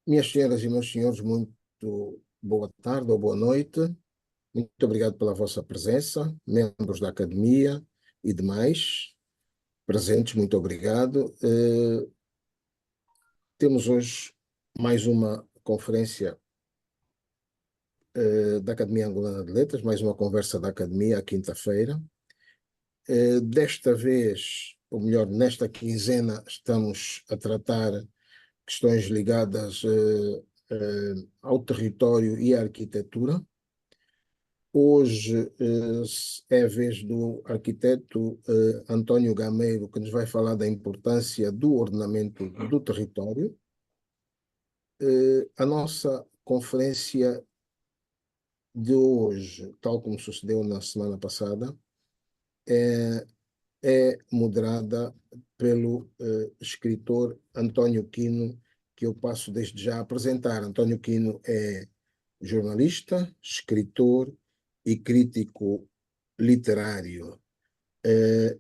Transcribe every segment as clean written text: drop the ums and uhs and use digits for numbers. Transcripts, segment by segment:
Minhas senhoras e meus senhores, muito boa tarde ou boa noite. Muito obrigado pela vossa presença, membros da academia e demais presentes, muito obrigado. Temos hoje mais uma conferência da Academia Angolana de Letras, mais uma conversa da academia à quinta-feira. Desta vez, ou melhor, nesta quinzena, estamos a tratar questões ligadas ao território e à arquitetura. Hoje é a vez do arquiteto António Gameiro, que nos vai falar da importância do ordenamento do território. A nossa conferência de hoje, tal como sucedeu na semana passada, é, é moderada pelo escritor António Quino, que eu passo desde já a apresentar. António Quino é jornalista, escritor e crítico literário.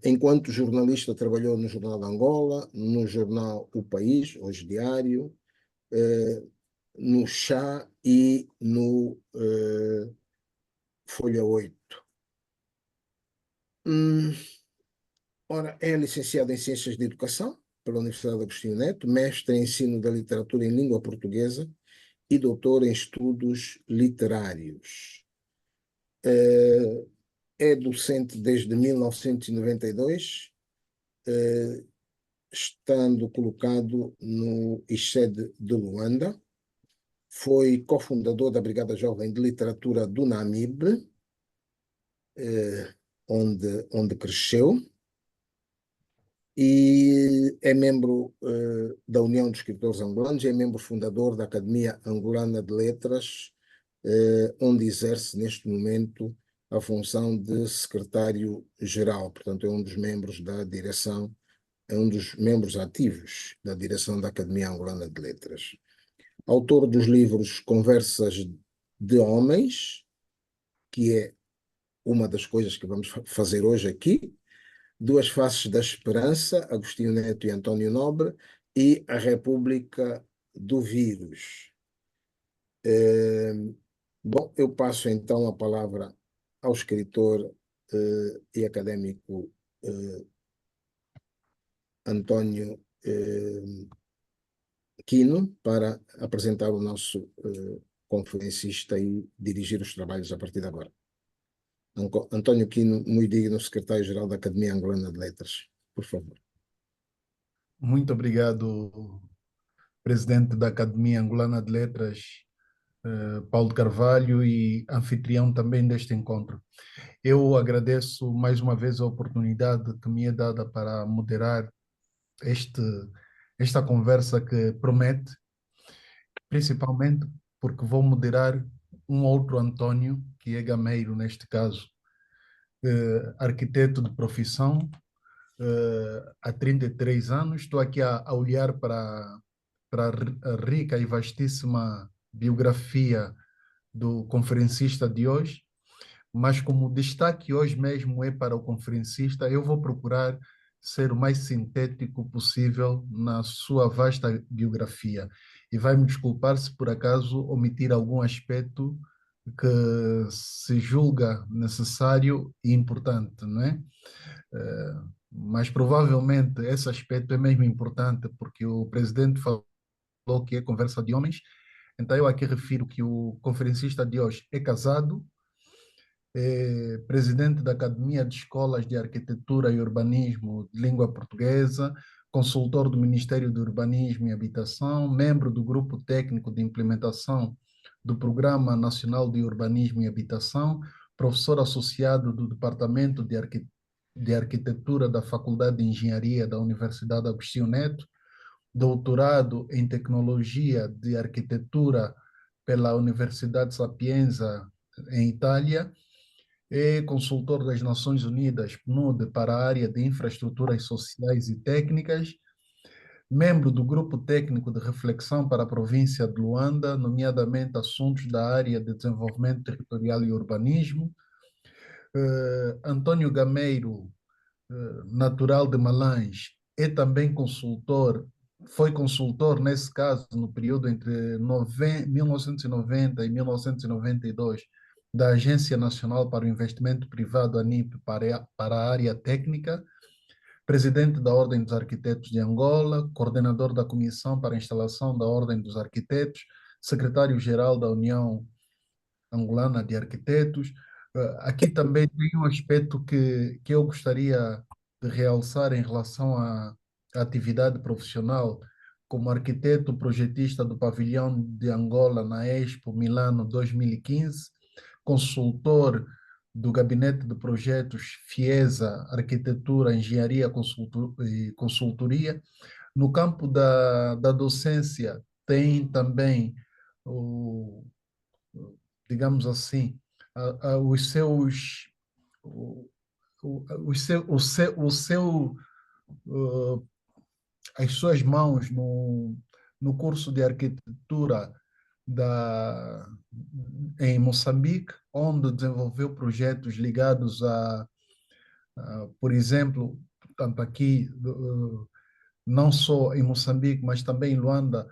Enquanto jornalista, trabalhou no Jornal de Angola, no jornal O País, hoje diário, no Chá e no Folha 8. Ora, é licenciado em Ciências de Educação pela Universidade de Agostinho Neto, mestre em Ensino da Literatura em Língua Portuguesa e doutor em Estudos Literários. É docente desde 1992, estando colocado no ISED de Luanda. Foi cofundador da Brigada Jovem de Literatura do Namibe, onde cresceu, e é membro da União dos Escritores Angolanos, é membro fundador da Academia Angolana de Letras, onde exerce neste momento a função de secretário-geral. Portanto, é um dos membros da direção, é um dos membros ativos da direção da Academia Angolana de Letras. Autor dos livros Conversas de Homens, que é uma das coisas que vamos fazer hoje aqui, Duas Faces da Esperança, Agostinho Neto e António Nobre, e A República do Vírus. Bom, eu passo então a palavra ao escritor e académico António Quino para apresentar o nosso conferencista e dirigir os trabalhos a partir de agora. António Quino, muito digno secretário-geral da Academia Angolana de Letras, por favor. Muito obrigado, presidente da Academia Angolana de Letras, Paulo de Carvalho, e anfitrião também deste encontro. Eu agradeço mais uma vez a oportunidade que me é dada para moderar este, esta conversa que promete, principalmente porque vou moderar um outro António, que é gameiro neste caso, arquiteto de profissão, há 33 anos. Estou aqui a olhar para a rica e vastíssima biografia do conferencista de hoje, mas como o destaque hoje mesmo é para o conferencista, eu vou procurar ser o mais sintético possível na sua vasta biografia. E vai me desculpar se por acaso omitir algum aspecto que se julga necessário e importante, não é? Mas provavelmente esse aspecto é mesmo importante, porque o presidente falou que é conversa de homens. Então, eu aqui refiro que o conferencista de hoje é casado, é presidente da Academia de Escolas de Arquitetura e Urbanismo de Língua Portuguesa, consultor do Ministério do Urbanismo e Habitação, membro do Grupo Técnico de Implementação do Programa Nacional de Urbanismo e Habitação, professor associado do Departamento de Arquitetura da Faculdade de Engenharia da Universidade Agostinho Neto, doutorado em Tecnologia de Arquitetura pela Universidade Sapienza, em Itália, é consultor das Nações Unidas, PNUD, para a área de infraestruturas sociais e técnicas, membro do Grupo Técnico de Reflexão para a província de Luanda, nomeadamente assuntos da área de desenvolvimento territorial e urbanismo. Antônio Gameiro, natural de Malães, é também consultor foi consultor, nesse caso, no período entre 1990 e 1992, da Agência Nacional para o Investimento Privado, ANIP, para a área técnica, presidente da Ordem dos Arquitetos de Angola, coordenador da Comissão para a Instalação da Ordem dos Arquitetos, secretário-geral da União Angolana de Arquitetos. Aqui também tem um aspecto que eu gostaria de realçar em relação à atividade profissional. Como arquiteto projetista do Pavilhão de Angola na Expo Milano 2015, consultor do Gabinete de Projetos FIESA, Arquitetura, Engenharia e Consultoria. No campo da docência, tem também o, digamos assim, os seus, o, o seu, uh, as suas mãos no curso de arquitetura em Moçambique, onde desenvolveu projetos ligados por exemplo, tanto aqui não só em Moçambique, mas também em Luanda,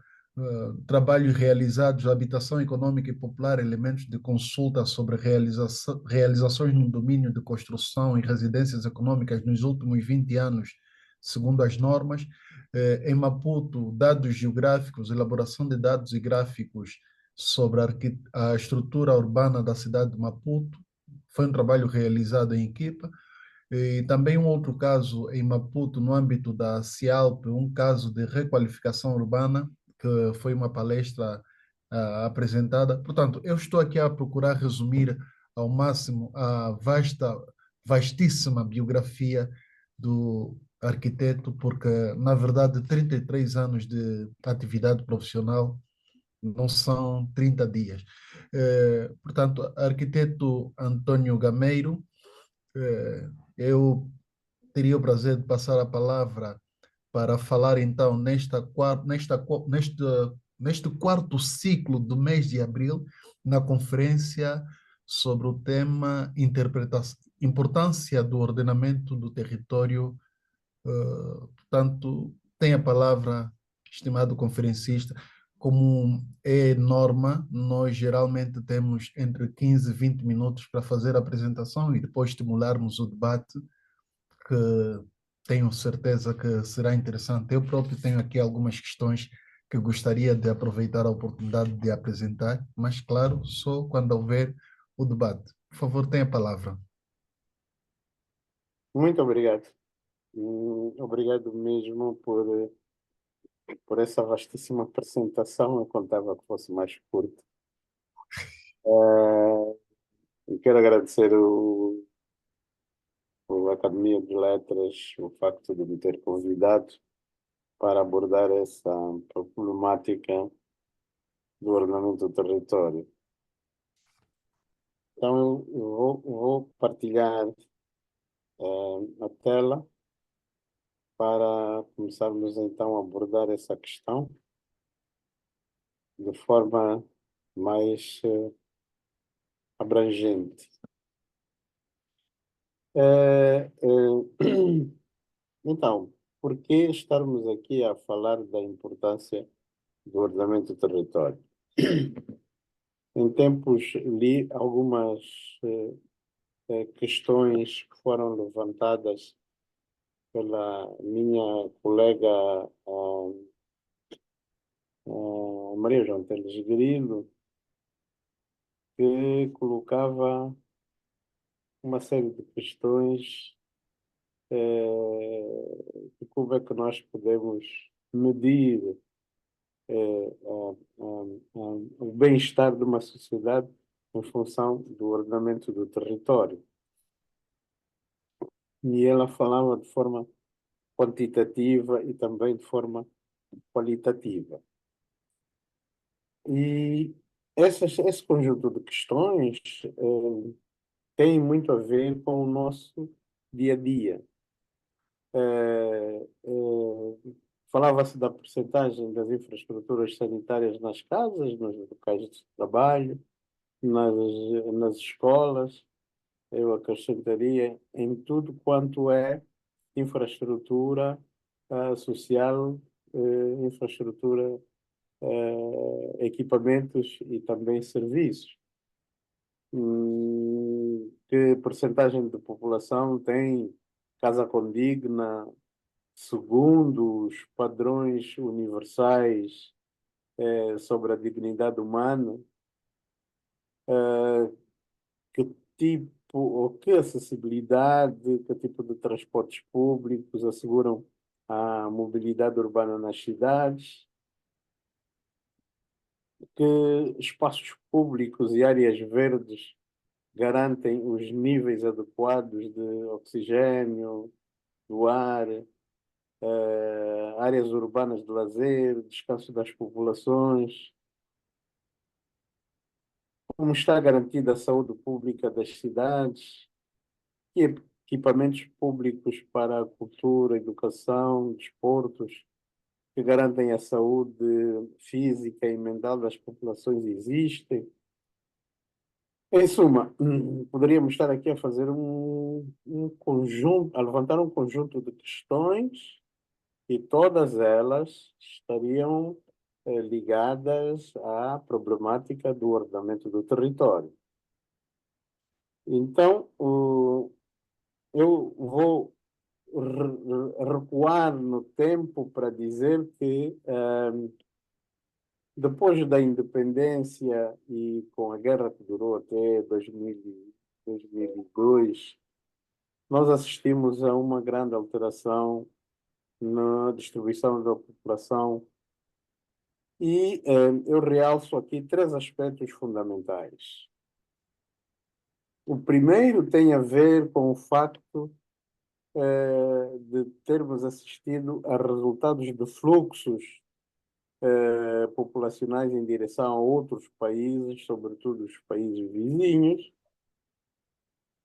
trabalhos realizados, habitação econômica e popular, elementos de consulta sobre realizações no domínio de construção e residências econômicas nos últimos 20 anos, segundo as normas. Em Maputo, dados geográficos, elaboração de dados e gráficos sobre a estrutura urbana da cidade de Maputo. Foi um trabalho realizado em equipa. E também um outro caso em Maputo, no âmbito da CIALP, um caso de requalificação urbana, que foi uma palestra apresentada. Portanto, eu estou aqui a procurar resumir ao máximo a vastíssima biografia do arquiteto, porque, na verdade, 33 anos de atividade profissional não são 30 dias. Portanto, arquiteto Antônio Gameiro, eu teria o prazer de passar a palavra para falar então neste quarto ciclo do mês de abril, na conferência sobre o tema Importância do Ordenamento do Território. Portanto, tem a palavra, estimado conferencista. Como é norma, nós geralmente temos entre 15 e 20 minutos para fazer a apresentação e depois estimularmos o debate, que tenho certeza que será interessante. Eu próprio tenho aqui algumas questões que gostaria de aproveitar a oportunidade de apresentar, mas, claro, só quando houver o debate. Por favor, tenha a palavra. Muito obrigado. Obrigado mesmo por essa vastíssima apresentação. Eu contava que fosse mais curto. E quero agradecer a Academia de Letras o facto de me ter convidado para abordar essa problemática do ordenamento do território. Então, eu vou partilhar a tela para começarmos então a abordar essa questão de forma mais abrangente. Então, por que estarmos aqui a falar da importância do ordenamento do território? Em tempos li algumas questões que foram levantadas pela minha colega Maria João Teles Grilo, que colocava uma série de questões de como é que nós podemos medir o bem-estar de uma sociedade em função do ordenamento do território. E ela falava de forma quantitativa e também de forma qualitativa. E esse conjunto de questões tem muito a ver com o nosso dia a dia. Falava-se da percentagem das infraestruturas sanitárias nas casas, nos locais de trabalho, nas escolas. Eu acrescentaria em tudo quanto é infraestrutura social infraestrutura, equipamentos e também serviços. Que percentagem de população tem casa condigna segundo os padrões universais sobre a dignidade humana? Que tipo ou que acessibilidade, que tipo de transportes públicos asseguram a mobilidade urbana nas cidades? Que espaços públicos e áreas verdes garantem os níveis adequados de oxigênio, do ar, áreas urbanas de lazer, descanso das populações? Como está garantida a saúde pública das cidades? Que equipamentos públicos para a cultura, educação, desportos, que garantem a saúde física e mental das populações existem? Em suma, poderíamos estar aqui a fazer um conjunto, a levantar um conjunto de questões e todas elas estariam ligadas à problemática do ordenamento do território. Então, eu vou recuar no tempo para dizer que depois da independência e com a guerra que durou até 2002, nós assistimos a uma grande alteração na distribuição da população e eu realço aqui três aspectos fundamentais. O primeiro tem a ver com o facto de termos assistido a resultados de fluxos populacionais em direção a outros países, sobretudo os países vizinhos.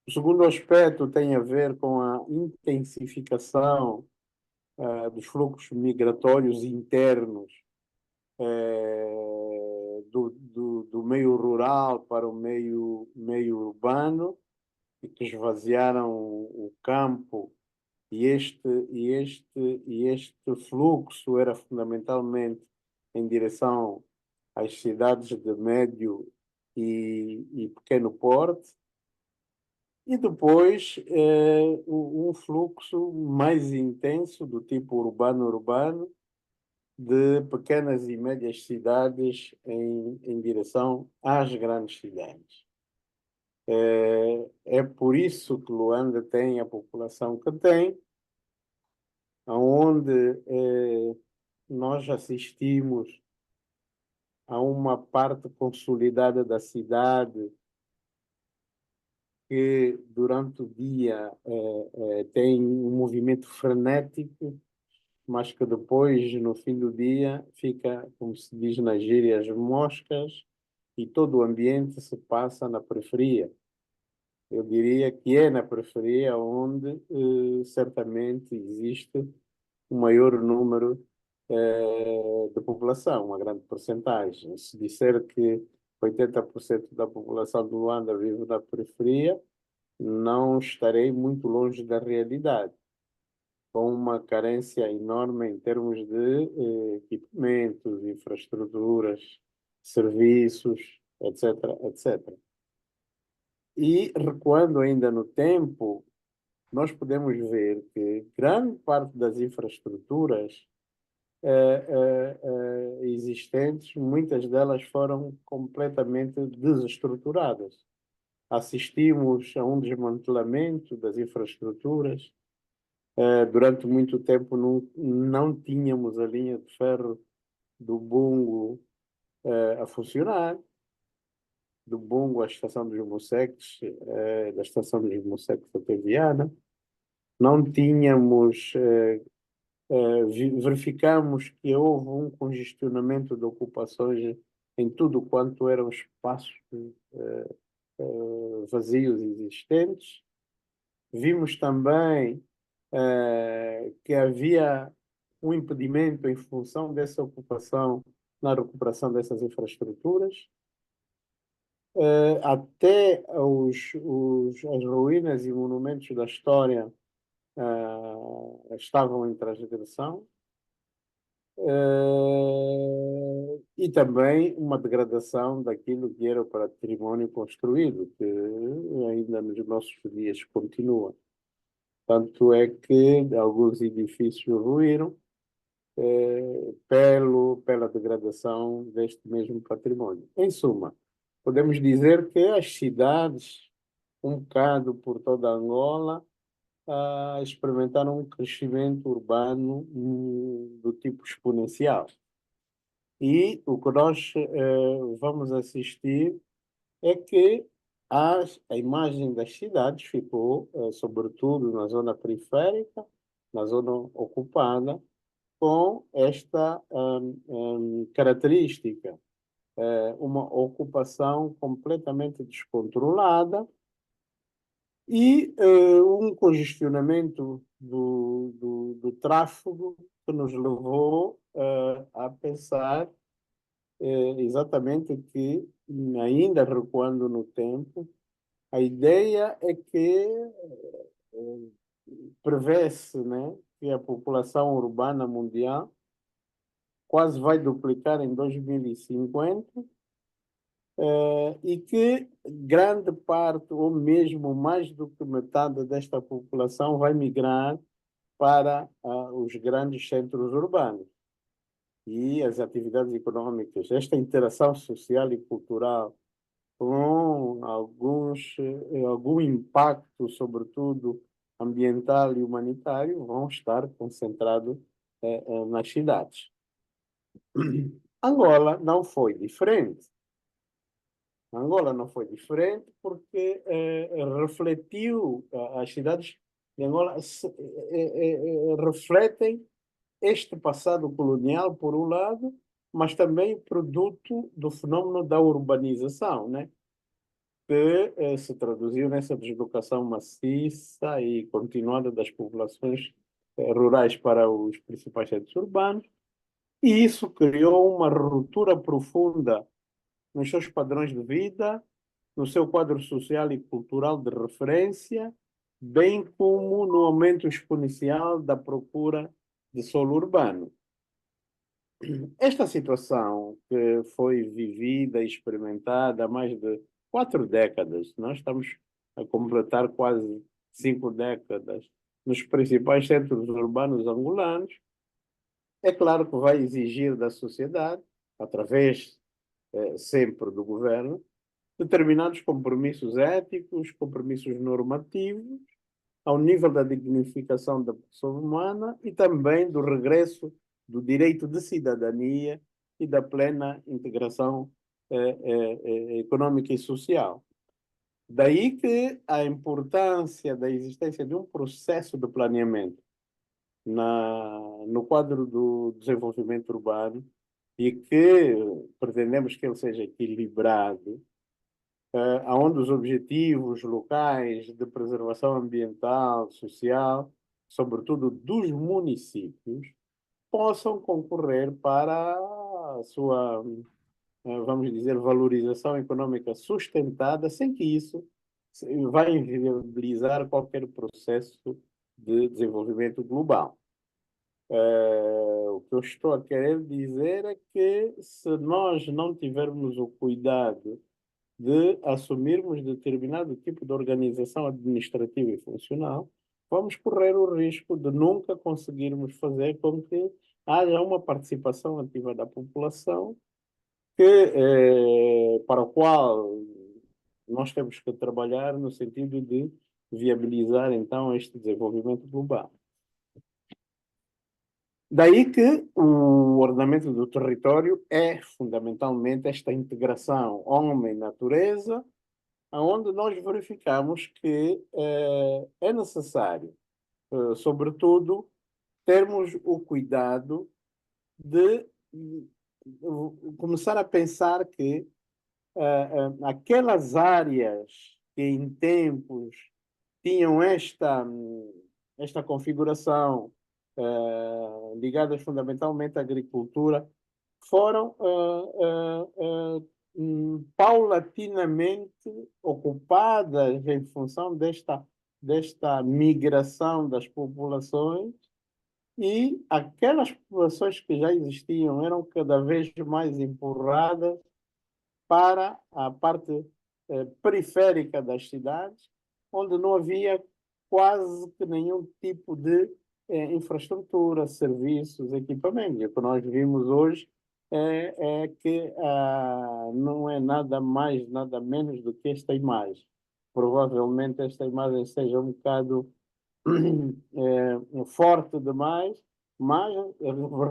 O segundo aspecto tem a ver com a intensificação dos fluxos migratórios internos do meio rural para o meio urbano, e que esvaziaram o campo, e este fluxo era fundamentalmente em direção às cidades de médio e pequeno porte, e depois um fluxo mais intenso do tipo urbano-urbano, de pequenas e médias cidades em direção às grandes cidades. É por isso que Luanda tem a população que tem, onde nós assistimos a uma parte consolidada da cidade que durante o dia tem um movimento frenético, mas que depois, no fim do dia, fica, como se diz na gíria, as moscas, e todo o ambiente se passa na periferia. Eu diria que é na periferia onde certamente existe um maior número de população, uma grande porcentagem. Se disser que 80% da população do Luanda vive na periferia, não estarei muito longe da realidade, com uma carência enorme em termos de equipamentos, infraestruturas, serviços, etc., etc. E, recuando ainda no tempo, nós podemos ver que grande parte das infraestruturas existentes, muitas delas foram completamente desestruturadas. Assistimos a um desmantelamento das infraestruturas. Durante muito tempo não tínhamos a linha de ferro do Bungo a funcionar, do Bungo à estação dos Moceques, da estação dos Moceques até Viana. Não tínhamos, verificamos que houve um congestionamento de ocupações em tudo quanto eram espaços vazios existentes. Vimos também que havia um impedimento em função dessa ocupação na recuperação dessas infraestruturas. Até as ruínas e monumentos da história estavam em transgressão. e também uma degradação daquilo que era o património construído, que ainda nos nossos dias continua. Tanto é que alguns edifícios ruíram pela degradação deste mesmo património. Em suma, podemos dizer que as cidades, um bocado por toda Angola, experimentaram um crescimento urbano do tipo exponencial. E o que nós vamos assistir é que a imagem das cidades ficou, sobretudo na zona periférica, na zona ocupada, com esta característica, uma ocupação completamente descontrolada e um congestionamto do tráfego que nos levou a pensar exatamente que, ainda recuando no tempo, a ideia é que prevê-se, né, que a população urbana mundial quase vai duplicar em 2050 e que grande parte, ou mesmo mais do que metade desta população, vai migrar para os grandes centros urbanos e as atividades econômicas. Esta interação social e cultural com algum impacto, sobretudo ambiental e humanitário, vão estar concentrados nas cidades. Angola não foi diferente. Angola não foi diferente porque refletiu, as cidades de Angola refletem este passado colonial, por um lado, mas também produto do fenômeno da urbanização, né? Que se traduziu nessa deslocação maciça e continuada das populações rurais para os principais centros urbanos, e isso criou uma ruptura profunda nos seus padrões de vida, no seu quadro social e cultural de referência, bem como no aumento exponencial da procura de solo urbano. Esta situação que foi vivida e experimentada há mais de 4 décadas, nós estamos a completar quase 5 décadas nos principais centros urbanos angolanos, é claro que vai exigir da sociedade, através sempre do governo, determinados compromissos éticos, compromissos normativos, ao nível da dignificação da pessoa humana e também do regresso do direito de cidadania e da plena integração econômica e social. Daí que a importância da existência de um processo de planeamento no quadro do desenvolvimento urbano e que pretendemos que ele seja equilibrado, onde os objetivos locais de preservação ambiental, social, sobretudo dos municípios, possam concorrer para a sua, vamos dizer, valorização econômica sustentada, sem que isso vá inviabilizar qualquer processo de desenvolvimento global. O que eu estou a querer dizer é que se nós não tivermos o cuidado de assumirmos determinado tipo de organização administrativa e funcional, vamos correr o risco de nunca conseguirmos fazer com que haja uma participação ativa da população para o qual nós temos que trabalhar no sentido de viabilizar, então, este desenvolvimento global. Daí que o ordenamento do território é fundamentalmente esta integração homem-natureza, onde nós verificamos que é necessário, sobretudo, termos o cuidado de começar a pensar que aquelas áreas que em tempos tinham esta configuração ligadas fundamentalmente à agricultura, foram paulatinamente ocupadas em função desta migração das populações e aquelas populações que já existiam eram cada vez mais empurradas para a parte periférica das cidades, onde não havia quase que nenhum tipo de infraestrutura, serviços, equipamentos. O que nós vimos hoje é que não é nada mais, nada menos do que esta imagem. Provavelmente esta imagem seja um bocado forte demais, mas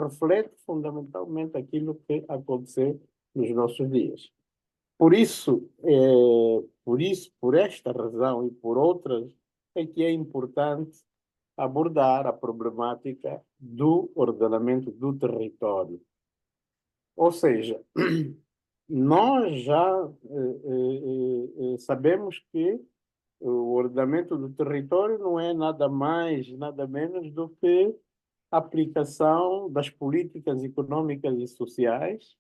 reflete fundamentalmente aquilo que aconteceu nos nossos dias. Por esta razão e por outras, é que é importante abordar a problemática do ordenamento do território. Ou seja, nós já sabemos que o ordenamento do território não é nada mais, nada menos do que a aplicação das políticas econômicas e sociais,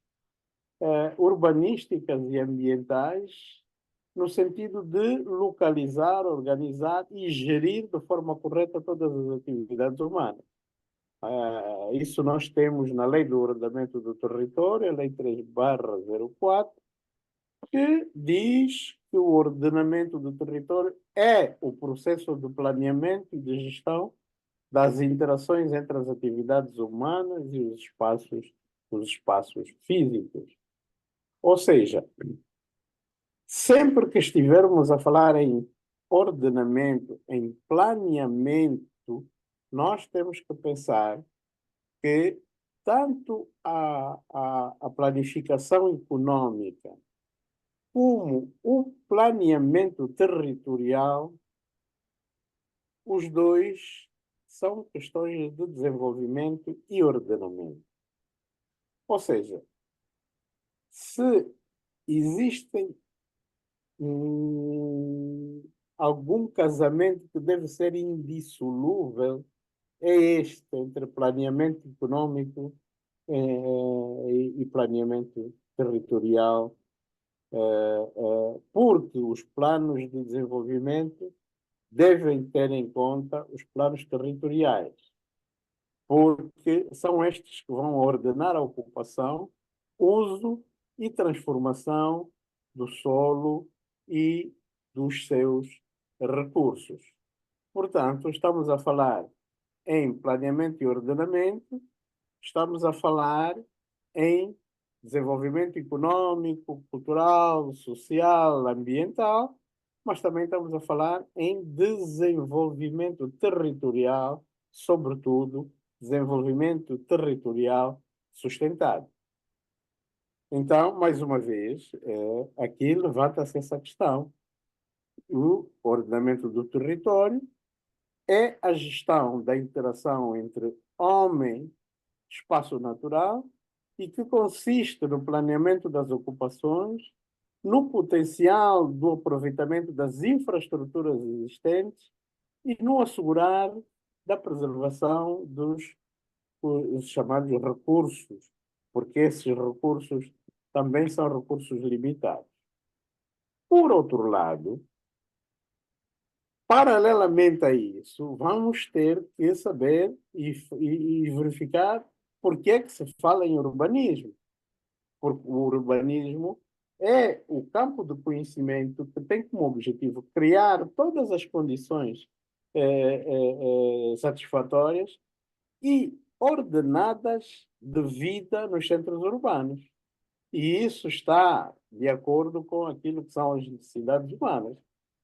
urbanísticas e ambientais, no sentido de localizar, organizar e gerir de forma correta todas as atividades humanas. Isso nós temos na Lei do Ordenamento do Território, a Lei 3/04, que diz que o ordenamento do território é o processo de planeamento e de gestão das interações entre as atividades humanas e os espaços físicos. Ou seja, sempre que estivermos a falar em ordenamento, em planeamento, nós temos que pensar que tanto a planificação econômica como o planeamento territorial, os dois são questões de desenvolvimento e ordenamento. Ou seja, se existem algum casamento que deve ser indissolúvel, é este entre planeamento econômico e planeamento territorial, porque os planos de desenvolvimento devem ter em conta os planos territoriais, porque são estes que vão ordenar a ocupação, uso e transformação do solo e dos seus recursos. Portanto, estamos a falar em planeamento e ordenamento, estamos a falar em desenvolvimento econômico, cultural, social, ambiental, mas também estamos a falar em desenvolvimento territorial, sobretudo desenvolvimento territorial sustentado. Então, mais uma vez, aqui levanta-se essa questão. O ordenamento do território é a gestão da interação entre homem e espaço natural e que consiste no planeamento das ocupações, no potencial do aproveitamento das infraestruturas existentes e no assegurar da preservação dos os chamados recursos, porque esses recursos também são recursos limitados. Por outro lado, paralelamente a isso, vamos ter que saber e verificar por que é que se fala em urbanismo. Porque o urbanismo é o campo de conhecimento que tem como objetivo criar todas as condições satisfatórias e ordenadas de vida nos centros urbanos. E isso está de acordo com aquilo que são as necessidades humanas.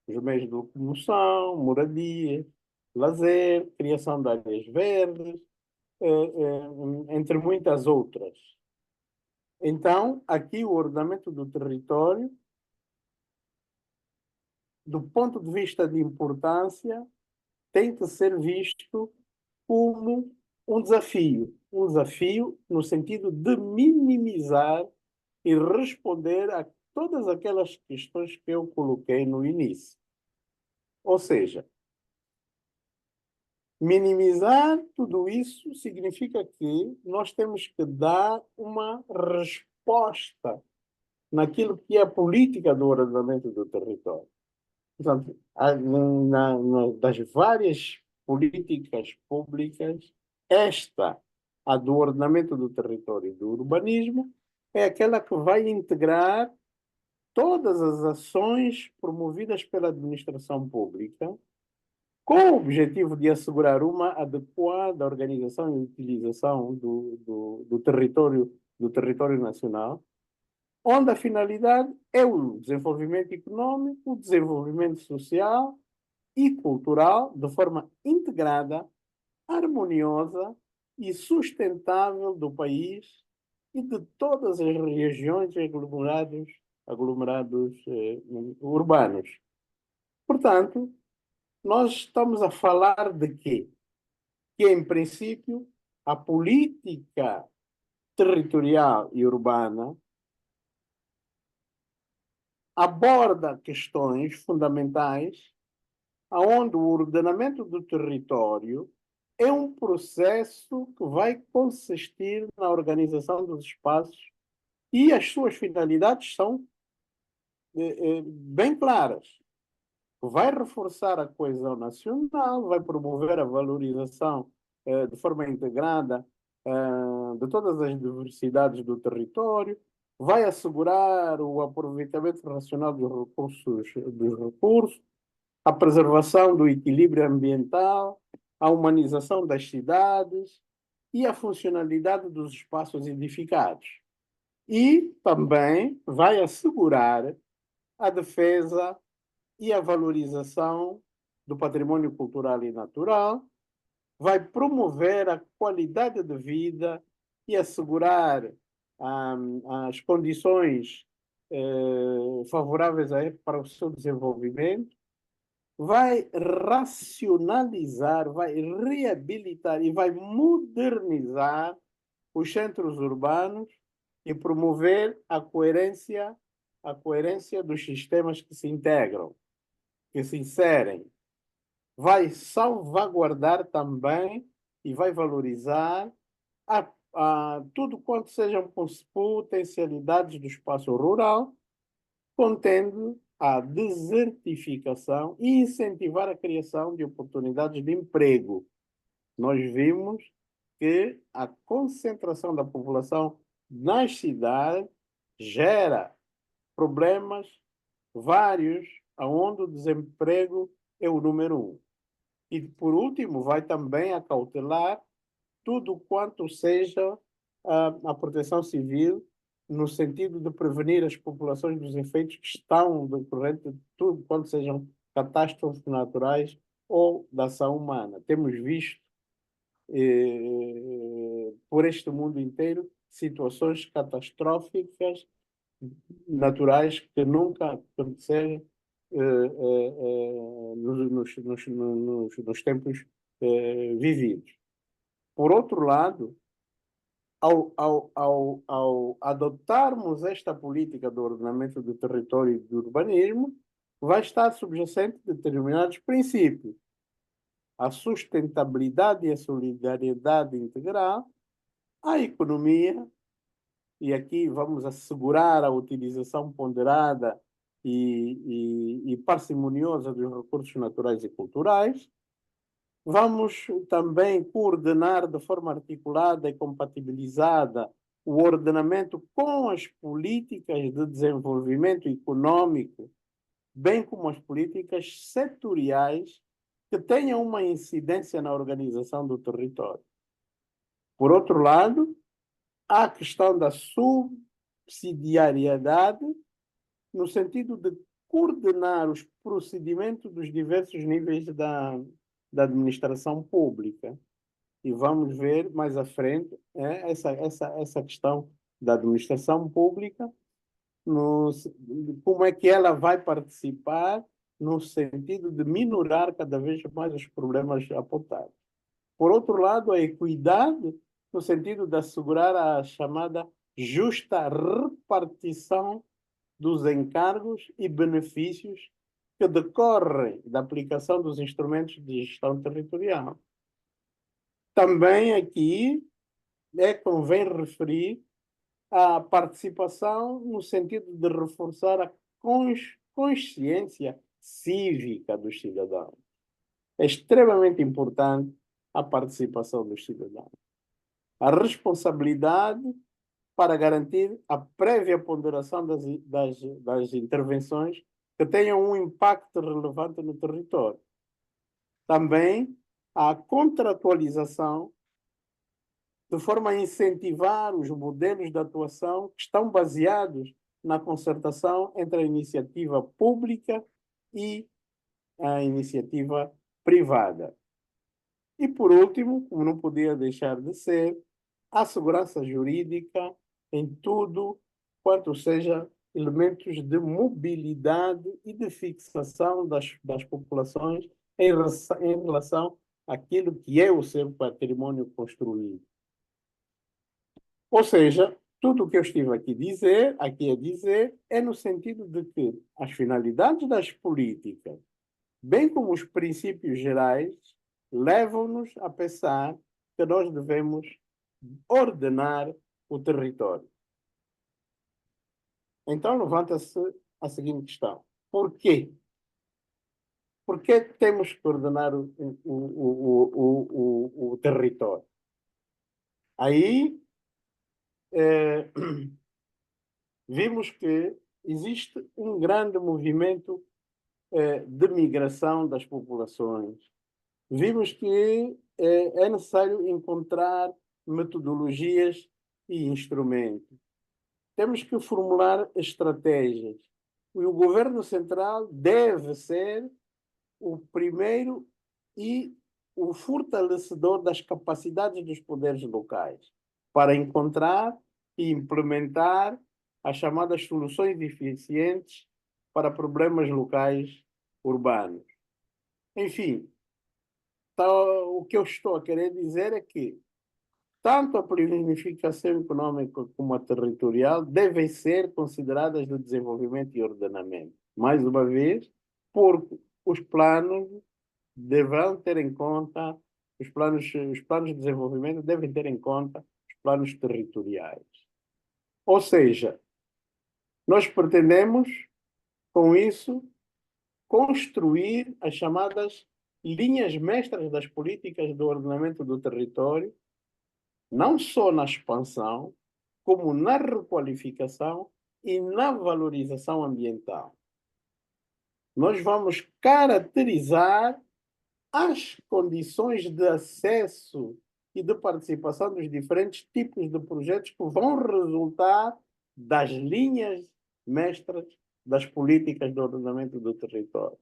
Os meios de locomoção, moradia, lazer, criação de áreas verdes, entre muitas outras. Então, aqui o ordenamento do território, do ponto de vista de importância, tem que ser visto como um desafio no sentido de minimizar e responder a todas aquelas questões que eu coloquei no início. Ou seja, minimizar tudo isso significa que nós temos que dar uma resposta naquilo que é a política do ordenamento do território. Portanto, das várias políticas públicas, Esta, a do ordenamento do território e do urbanismo, é aquela que vai integrar todas as ações promovidas pela administração pública, com o objetivo de assegurar uma adequada organização e utilização do território nacional, onde a finalidade é o desenvolvimento econômico, o desenvolvimento social e cultural de forma integrada, harmoniosa e sustentável do país e de todas as regiões e aglomerados urbanos. Portanto, nós estamos a falar de quê? Que, em princípio, a política territorial e urbana aborda questões fundamentais onde o ordenamento do território é um processo que vai consistir na organização dos espaços e as suas finalidades são bem claras. Vai reforçar a coesão nacional, vai promover a valorização de forma integrada de todas as diversidades do território, vai assegurar o aproveitamento racional dos recursos, a preservação do equilíbrio ambiental, a humanização das cidades e a funcionalidade dos espaços edificados. E também vai assegurar a defesa e a valorização do patrimônio cultural e natural, vai promover a qualidade de vida e assegurar as condições favoráveis para o seu desenvolvimento, vai racionalizar, vai reabilitar e vai modernizar os centros urbanos e promover a coerência dos sistemas que se integram, que se inserem. Vai salvaguardar também e vai valorizar tudo quanto sejam potencialidades do espaço rural, contendo a desertificação e incentivar a criação de oportunidades de emprego. Nós vimos que a concentração da população nas cidades gera problemas vários, onde o desemprego é o número 1. E, por último, vai também acautelar tudo quanto seja a proteção civil, no sentido de prevenir as populações dos efeitos que estão decorrentes de tudo quanto sejam catástrofes naturais ou da ação humana. Temos visto por este mundo inteiro situações catastróficas naturais que nunca aconteceram nos tempos vividos. Por outro lado, ao adotarmos esta política do ordenamento do território e do urbanismo, vai estar subjacente a determinados princípios: a sustentabilidade e a solidariedade integral, a economia, e aqui vamos assegurar a utilização ponderada e parcimoniosa dos recursos naturais e culturais. Vamos também coordenar de forma articulada e compatibilizada o ordenamento com as políticas de desenvolvimento econômico, bem como as políticas setoriais que tenham uma incidência na organização do território. Por outro lado, há a questão da subsidiariedade, no sentido de coordenar os procedimentos dos diversos níveis da administração pública. E vamos ver mais à frente essa questão da administração pública, como é que ela vai participar no sentido de minorar cada vez mais os problemas apontados. Por outro lado, a equidade, no sentido de assegurar a chamada justa repartição dos encargos e benefícios que decorrem da aplicação dos instrumentos de gestão territorial. Também aqui convém referir a participação no sentido de reforçar a consciência cívica dos cidadãos. É extremamente importante à participação dos cidadãos. A responsabilidade para garantir a prévia ponderação das intervenções que tenham um impacto relevante no território. Também a contratualização de forma a incentivar os modelos de atuação que estão baseados na concertação entre a iniciativa pública e a iniciativa privada. E, por último, como não podia deixar de ser, a segurança jurídica em tudo quanto seja elementos de mobilidade e de fixação das populações em relação àquilo que é o seu patrimônio construído. Ou seja, tudo o que eu estive aqui a dizer é no sentido de que as finalidades das políticas, bem como os princípios gerais, levam-nos a pensar que nós devemos ordenar o território. Então levanta-se a seguinte questão: por quê? Por que temos que ordenar o território? Aí vimos que existe um grande movimento de migração das populações. Vimos que é necessário encontrar metodologias e instrumentos. Temos que formular estratégias. E o governo central deve ser o primeiro e o fortalecedor das capacidades dos poderes locais para encontrar e implementar as chamadas soluções eficientes para problemas locais urbanos. Enfim, o que eu estou a querer dizer é que tanto a planificação econômica como a territorial devem ser consideradas de desenvolvimento e ordenamento. Mais uma vez, porque os planos deverão ter em conta, os planos de desenvolvimento devem ter em conta os planos territoriais. Ou seja, nós pretendemos, com isso, construir as chamadas linhas mestras das políticas do ordenamento do território, não só na expansão, como na requalificação e na valorização ambiental. Nós vamos caracterizar as condições de acesso e de participação dos diferentes tipos de projetos que vão resultar das linhas mestras das políticas de ordenamento do território.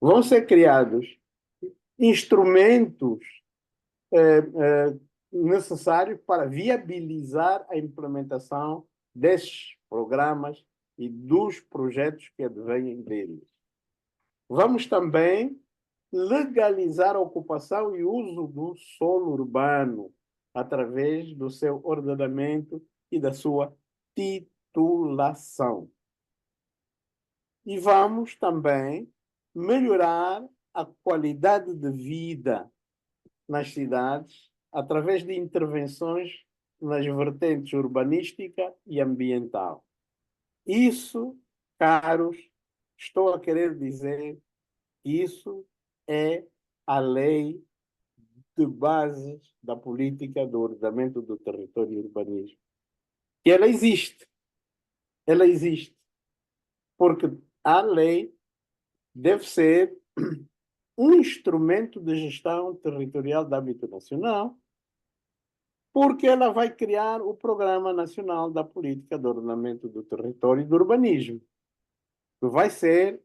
Vão ser criados instrumentos necessários para viabilizar a implementação desses programas e dos projetos que advêm deles. Vamos também legalizar a ocupação e uso do solo urbano através do seu ordenamento e da sua titulação. E vamos também melhorar a qualidade de vida nas cidades através de intervenções nas vertentes urbanística e ambiental. Isso, caros, estou a querer dizer que isso é a lei de bases da política do ordenamento do território e urbanismo. E ela existe. Ela existe. Porque a lei deve ser um instrumento de gestão territorial de âmbito nacional, porque ela vai criar o Programa Nacional da Política de Ordenamento do Território e do Urbanismo, que vai ser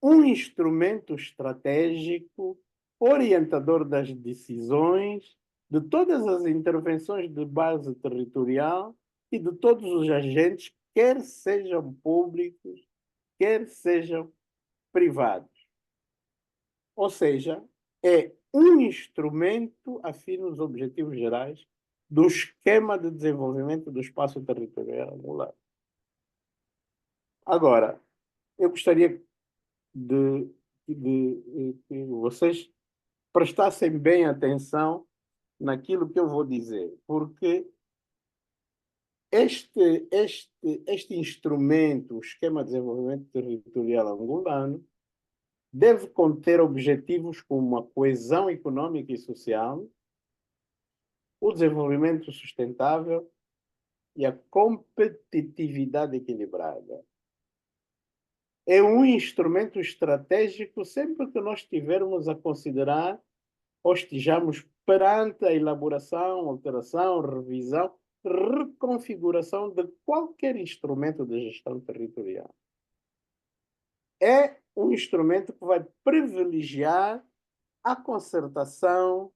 um instrumento estratégico, orientador das decisões, de todas as intervenções de base territorial e de todos os agentes, quer sejam públicos, quer sejam privados. Ou seja, é um instrumento afim aos objetivos gerais do esquema de desenvolvimento do espaço territorial angular. Agora, eu gostaria que vocês prestassem bem atenção naquilo que eu vou dizer, porque este instrumento, o Esquema de Desenvolvimento Territorial Angolano, deve conter objetivos como a coesão econômica e social, o desenvolvimento sustentável e a competitividade equilibrada. É um instrumento estratégico sempre que nós tivermos a considerar ou estejamos perante a elaboração, alteração, revisão, reconfiguração de qualquer instrumento de gestão territorial. É um instrumento que vai privilegiar a concertação,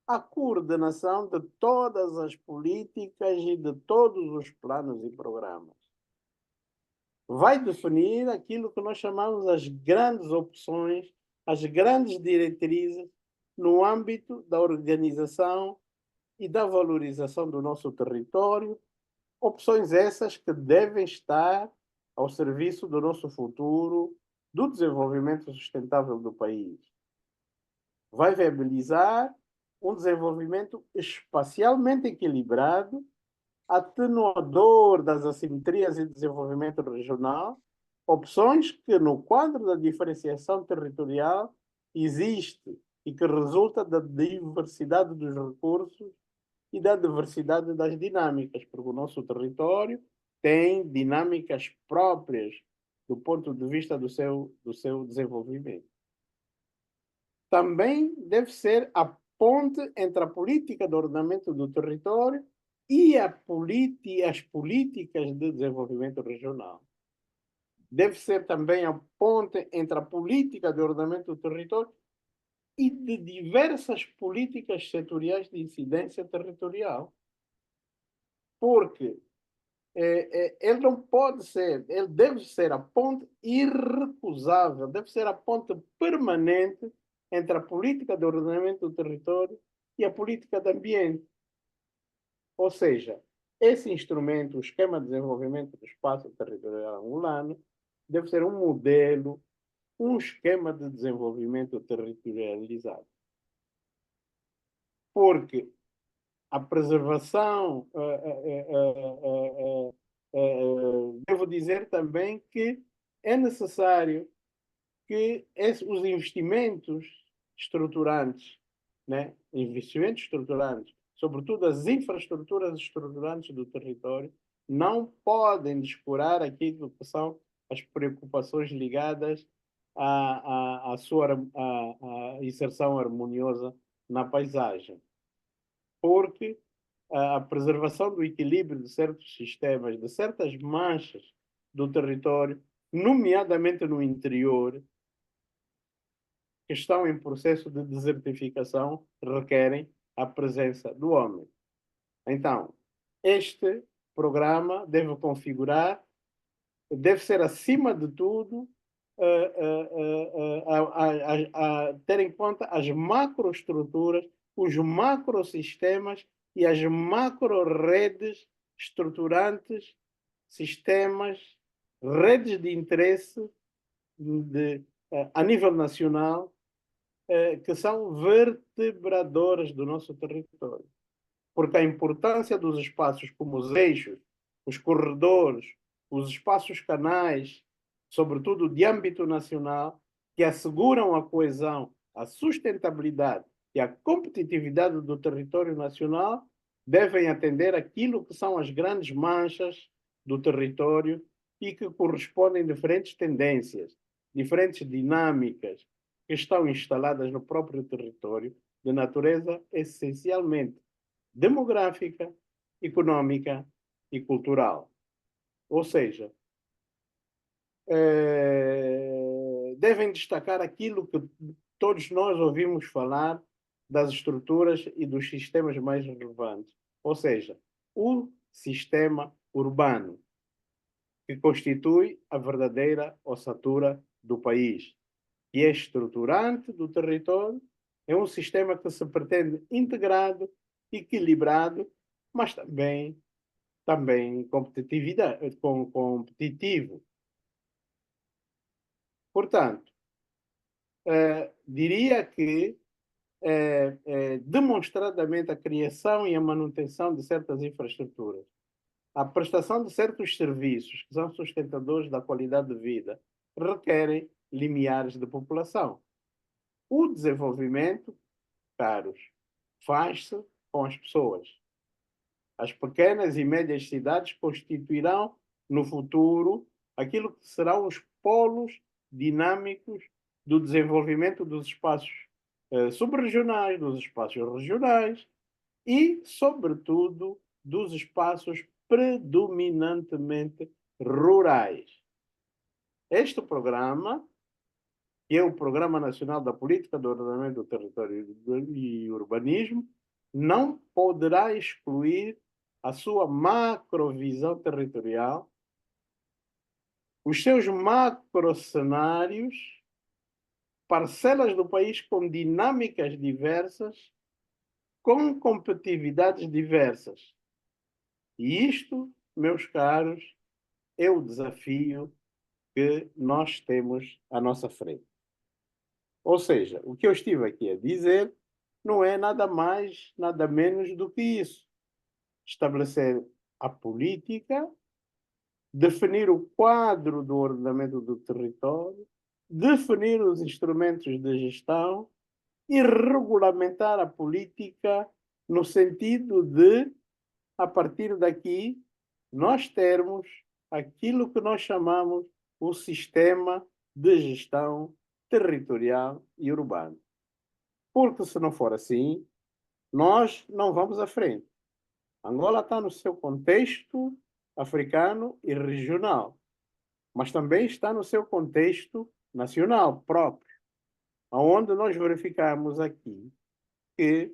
a coordenação de todas as políticas e de todos os planos e programas. Vai definir aquilo que nós chamamos as grandes opções, as grandes diretrizes no âmbito da organização e da valorização do nosso território, opções essas que devem estar ao serviço do nosso futuro, do desenvolvimento sustentável do país. Vai viabilizar um desenvolvimento espacialmente equilibrado, atenuador das assimetrias e desenvolvimento regional, opções que, no quadro da diferenciação territorial, existe e que resulta da diversidade dos recursos e da diversidade das dinâmicas, porque o nosso território tem dinâmicas próprias do ponto de vista do seu desenvolvimento. Também deve ser a ponte entre a política de ordenamento do território e as políticas de desenvolvimento regional. Deve ser também a ponte entre a política de ordenamento do território e de diversas políticas setoriais de incidência territorial. Porque ele não pode ser, ele deve ser a ponte irrecusável, deve ser a ponte permanente entre a política de ordenamento do território e a política de ambiente. Ou seja, esse instrumento, o Esquema de Desenvolvimento do Espaço Territorial Angolano, deve ser um modelo, um esquema de desenvolvimento territorializado. Porque a preservação, devo dizer também que é necessário que os investimentos estruturantes, né, sobretudo as infraestruturas estruturantes do território, não podem descurar aquilo que são as preocupações ligadas à sua inserção harmoniosa na paisagem. Porque a preservação do equilíbrio de certos sistemas, de certas manchas do território, nomeadamente no interior, que estão em processo de desertificação, requerem a presença do homem. Então, este programa deve ser, acima de tudo, ter em conta as macroestruturas, os macrosistemas e as macro-redes estruturantes, sistemas, redes de interesse a nível nacional, que são vertebradoras do nosso território. Porque a importância dos espaços como os eixos, os corredores, os espaços canais, sobretudo de âmbito nacional, que asseguram a coesão, a sustentabilidade e a competitividade do território nacional, devem atender aquilo que são as grandes manchas do território e que correspondem a diferentes tendências, diferentes dinâmicas que estão instaladas no próprio território, de natureza essencialmente demográfica, econômica e cultural. Ou seja, devem destacar aquilo que todos nós ouvimos falar das estruturas e dos sistemas mais relevantes. Ou seja, o sistema urbano, que constitui a verdadeira ossatura do país, que é estruturante do território, é um sistema que se pretende integrado, equilibrado, mas também competitivo. Portanto, diria que demonstradamente a criação e a manutenção de certas infraestruturas, a prestação de certos serviços que são sustentadores da qualidade de vida, requerem limiares de população. O desenvolvimento, caros, faz-se com as pessoas. As pequenas e médias cidades constituirão, no futuro, aquilo que serão os polos dinâmicos do desenvolvimento dos espaços subregionais, dos espaços regionais e, sobretudo, dos espaços predominantemente rurais. Este programa, que é o Programa Nacional da Política de Ordenamento do Território e Urbanismo, não poderá excluir a sua macrovisão territorial, os seus macrocenários, parcelas do país com dinâmicas diversas, com competitividades diversas. E isto, meus caros, é o desafio que nós temos à nossa frente. Ou seja, o que eu estive aqui a dizer não é nada mais, nada menos do que isso. Estabelecer a política, definir o quadro do ordenamento do território, definir os instrumentos de gestão e regulamentar a política no sentido de, a partir daqui, nós termos aquilo que nós chamamos o sistema de gestão territorial e urbano. Porque se não for assim, nós não vamos à frente. Angola está no seu contexto africano e regional, mas também está no seu contexto nacional próprio, onde nós verificamos aqui que,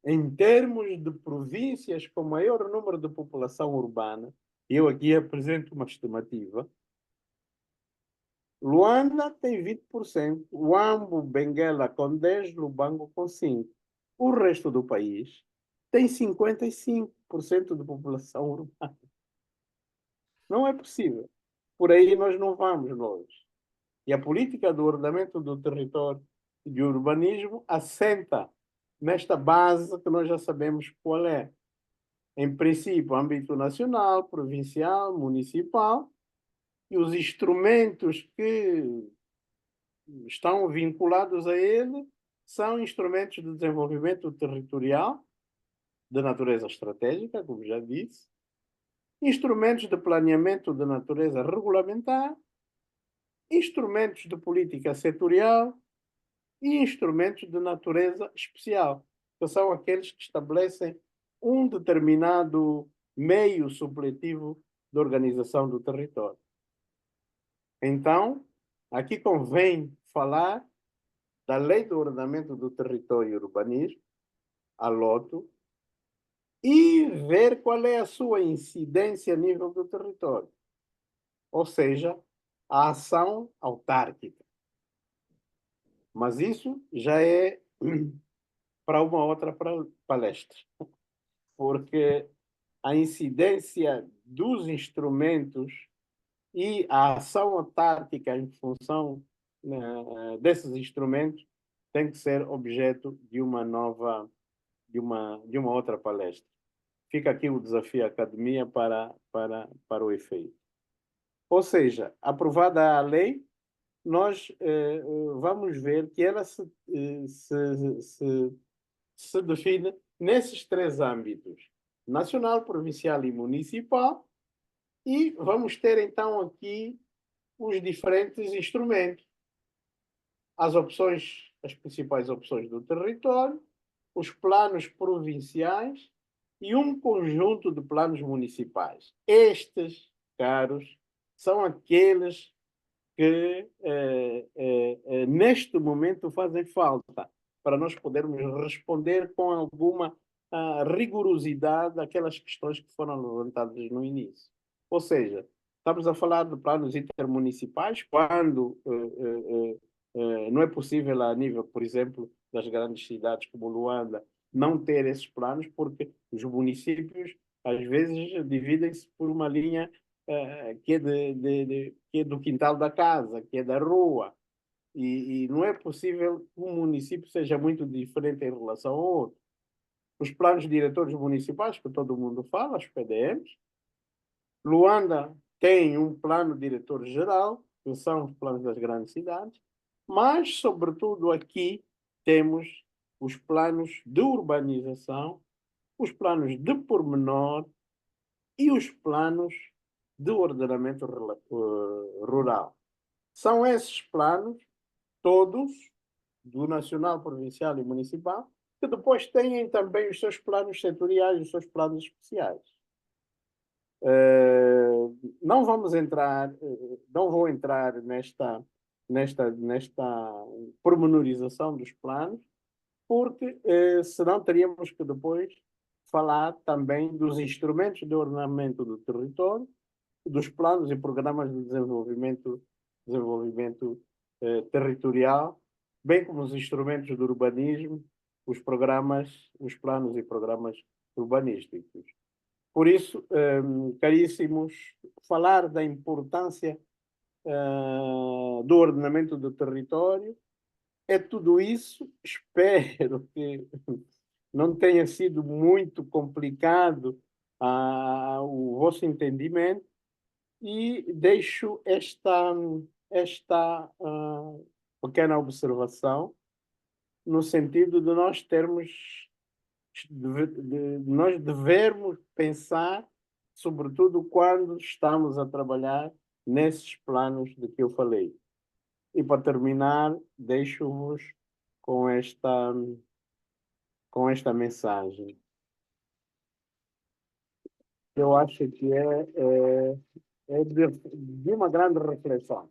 em termos de províncias com maior número de população urbana, eu aqui apresento uma estimativa, Luanda tem 20%, Huambo, Benguela com 10%, Lubango com 5%. O resto do país tem 55% de população urbana. Não é possível. Por aí nós não vamos longe. E a política do ordenamento do território e de urbanismo assenta nesta base que nós já sabemos qual é. Em princípio, âmbito nacional, provincial, municipal, e os instrumentos que estão vinculados a ele são instrumentos de desenvolvimento territorial, de natureza estratégica, como já disse, instrumentos de planeamento de natureza regulamentar, instrumentos de política setorial e instrumentos de natureza especial, que são aqueles que estabelecem um determinado meio supletivo de organização do território. Então, aqui convém falar da Lei do Ordenamento do Território e Urbanismo, a LOTO, e ver qual é a sua incidência a nível do território. Ou seja, a ação autárquica. Mas isso já é para uma outra palestra, porque a incidência dos instrumentos e a ação autárquica em função desses instrumentos tem que ser objeto de uma nova, de uma outra palestra. Fica aqui o desafio à academia para o efeito. Ou seja, aprovada a lei, nós vamos ver que ela se define nesses três âmbitos: nacional, provincial e municipal, e vamos ter então aqui os diferentes instrumentos, as opções, as principais opções do território, os planos provinciais e um conjunto de planos municipais. Estes, caros, são aqueles que neste momento fazem falta para nós podermos responder com alguma rigorosidade aquelas questões que foram levantadas no início. Ou seja, estamos a falar de planos intermunicipais quando não é possível a nível, por exemplo, das grandes cidades como Luanda, não ter esses planos, porque os municípios, às vezes, dividem-se por uma linha que é do quintal da casa, que é da rua. E não é possível que um município seja muito diferente em relação ao outro. Os planos diretores municipais, que todo mundo fala, os PDMs. Luanda tem um plano diretor geral, que são os planos das grandes cidades, mas, sobretudo, aqui temos os planos de urbanização, os planos de pormenor e os planos de ordenamento rural. São esses planos, todos, do nacional, provincial e municipal, que depois têm também os seus planos setoriais, os seus planos especiais. Não vamos entrar, não vou entrar nesta pormenorização dos planos, porque senão teríamos que depois falar também dos instrumentos de ordenamento do território, dos planos e programas de desenvolvimento territorial, bem como os instrumentos do urbanismo, os planos e programas urbanísticos. Por isso, caríssimos, falar da importância do ordenamento do território é tudo isso. Espero que não tenha sido muito complicado o vosso entendimento e deixo esta pequena observação no sentido de nós termos nós devermos pensar, sobretudo quando estamos a trabalhar nesses planos de que eu falei. E para terminar, deixo-vos com esta mensagem. Eu acho que é de uma grande reflexão.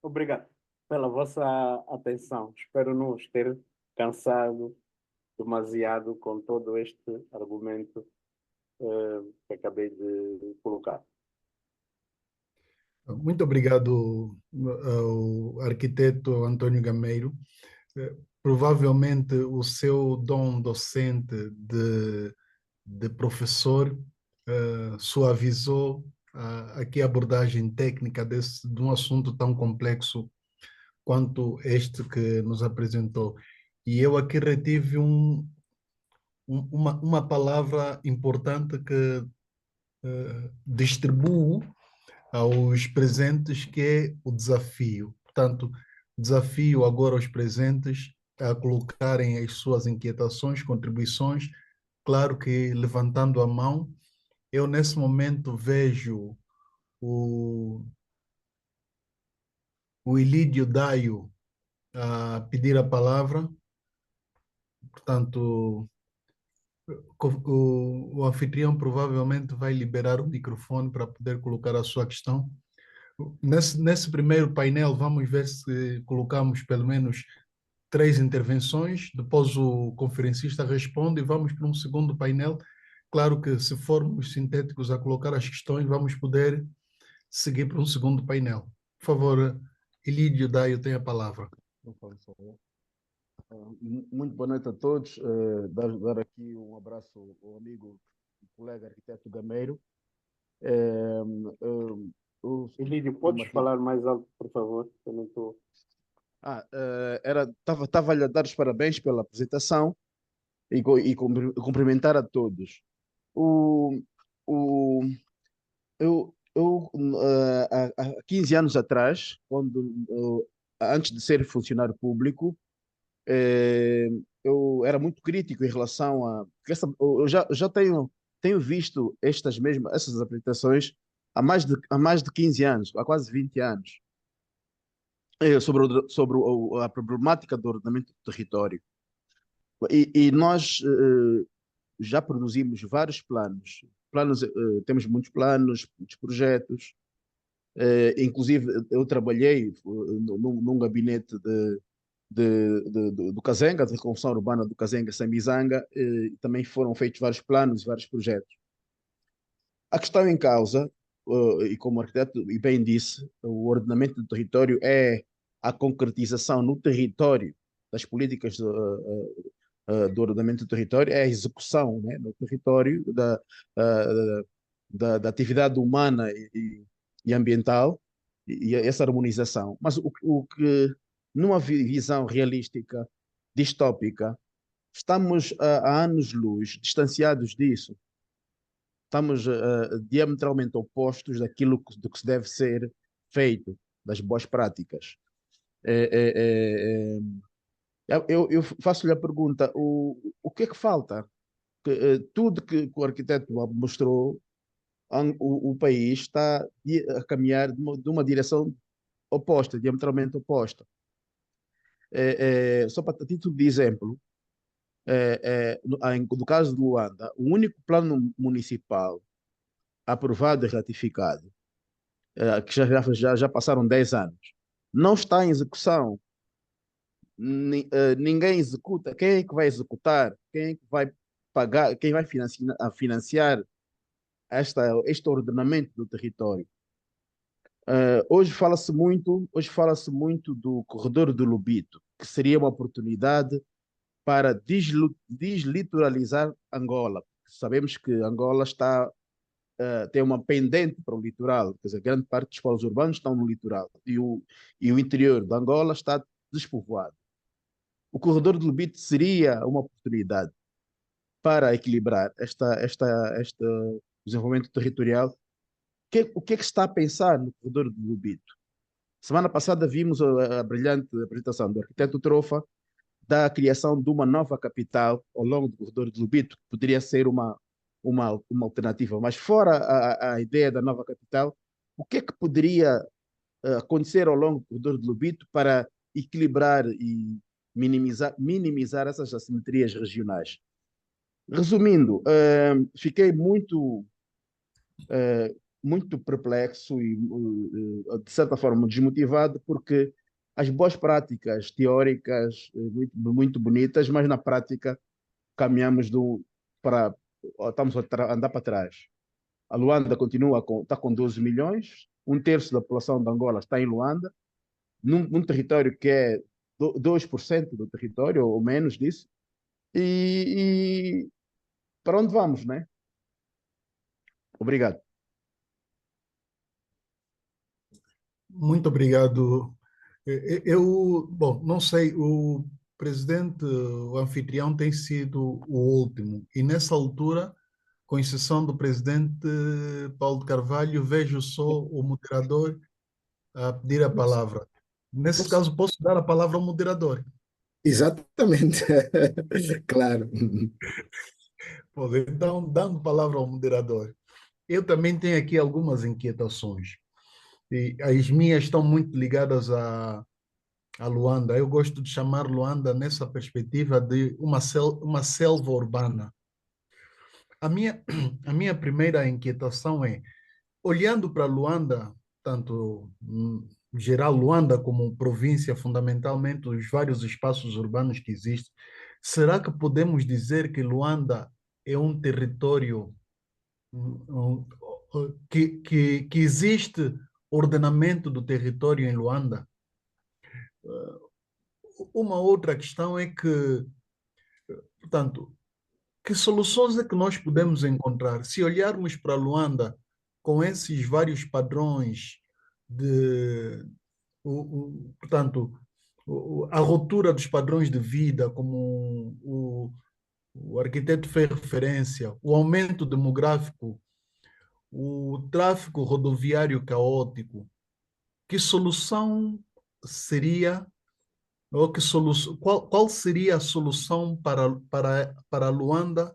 Obrigado pela vossa atenção. Espero não os ter cansado demasiado com todo este argumento que acabei de colocar. Muito obrigado ao arquiteto Antônio Gameiro. Provavelmente o seu dom docente de professor suavizou aqui a abordagem técnica de um assunto tão complexo quanto este que nos apresentou. E eu aqui retive uma palavra importante que distribuo aos presentes, que é o desafio. Portanto, desafio agora aos presentes a colocarem as suas inquietações, contribuições, claro que levantando a mão. Eu, nesse momento, vejo o Ilídio Daio a pedir a palavra. Portanto, o anfitrião provavelmente vai liberar o microfone para poder colocar a sua questão. Nesse primeiro painel, vamos ver se colocamos pelo menos 3 intervenções, depois o conferencista responde e vamos para um segundo painel. Claro que, se formos sintéticos a colocar as questões, vamos poder seguir para um segundo painel. Por favor, Ilídio Daio tem a palavra. Muito boa noite a todos. Dar aqui um abraço ao amigo e colega arquiteto Gameiro. Ilídio, podes falar mais alto, por favor? Eu não estou... Estava-lhe a dar os parabéns pela apresentação e cumprimentar a todos. Há 15 anos atrás, antes de ser funcionário público, eu era muito crítico em relação a... Eu já tenho tenho visto essas apresentações há mais de 15 anos, há quase 20 anos, a problemática do ordenamento do território. E nós já produzimos vários planos. Temos muitos planos, muitos projetos. Inclusive, eu trabalhei num gabinete do Kazenga, de reconstrução urbana do Kazenga Sambizanga, e também foram feitos vários planos, vários projetos. A questão em causa, e como o arquiteto e bem disse, o ordenamento do território é a concretização no território das políticas do ordenamento do território, é a execução, né, no território uh, da atividade humana e ambiental e essa harmonização. Mas o que, numa visão realística, distópica, estamos há anos-luz distanciados disso. Estamos diametralmente opostos do que se deve ser feito, das boas práticas. Eu faço-lhe a pergunta: o que é que falta? Tudo que o arquiteto mostrou, o país está a caminhar de uma direção oposta, diametralmente oposta. Só para título de exemplo, no caso de Luanda, o único plano municipal aprovado e ratificado, que já passaram 10 anos, não está em execução. Ninguém executa. Quem é que vai executar? Quem é que vai pagar? Quem vai financiar este ordenamento do território? Hoje fala-se muito do corredor do Lobito, que seria uma oportunidade para deslitoralizar Angola. Sabemos que Angola tem uma pendente para o litoral, quer dizer, grande parte dos polos urbanos estão no litoral e o interior de Angola está despovoado. O corredor do Lobito seria uma oportunidade para equilibrar este desenvolvimento territorial. O que é que se está a pensar no corredor do Lobito? Semana passada vimos a brilhante apresentação do arquiteto Trofa da criação de uma nova capital ao longo do corredor do Lobito, que poderia ser uma alternativa. Mas fora a ideia da nova capital, o que é que poderia acontecer ao longo do corredor do Lobito para equilibrar e minimizar essas assimetrias regionais? Resumindo, fiquei muito perplexo e, de certa forma, desmotivado, porque as boas práticas teóricas, muito bonitas, mas na prática caminhamos para, estamos a andar para trás. A Luanda está com 12 milhões, um terço da população de Angola está em Luanda, num território que é 2% do território, ou menos disso, e para onde vamos, né? Obrigado. Muito obrigado. Bom, não sei, o presidente, o anfitrião tem sido o último, e nessa altura, com exceção do presidente Paulo de Carvalho, vejo só o moderador a pedir a palavra. Nesse caso, posso dar a palavra ao moderador. Exatamente. Claro. Pô, então, dando palavra ao moderador. Eu também tenho aqui algumas inquietações. E as minhas estão muito ligadas a Luanda. Eu gosto de chamar Luanda nessa perspectiva de uma selva urbana. A minha primeira inquietação é, olhando para Luanda, tanto geral Luanda como província, fundamentalmente os vários espaços urbanos que existem, será que podemos dizer que Luanda é um território que existe ordenamento do território em Luanda? Uma outra questão é que, portanto, que soluções é que nós podemos encontrar se olharmos para Luanda com esses vários padrões de, portanto, a ruptura dos padrões de vida, como o arquiteto fez referência, o aumento demográfico, o tráfego rodoviário caótico, que solução seria, ou qual seria a solução para Luanda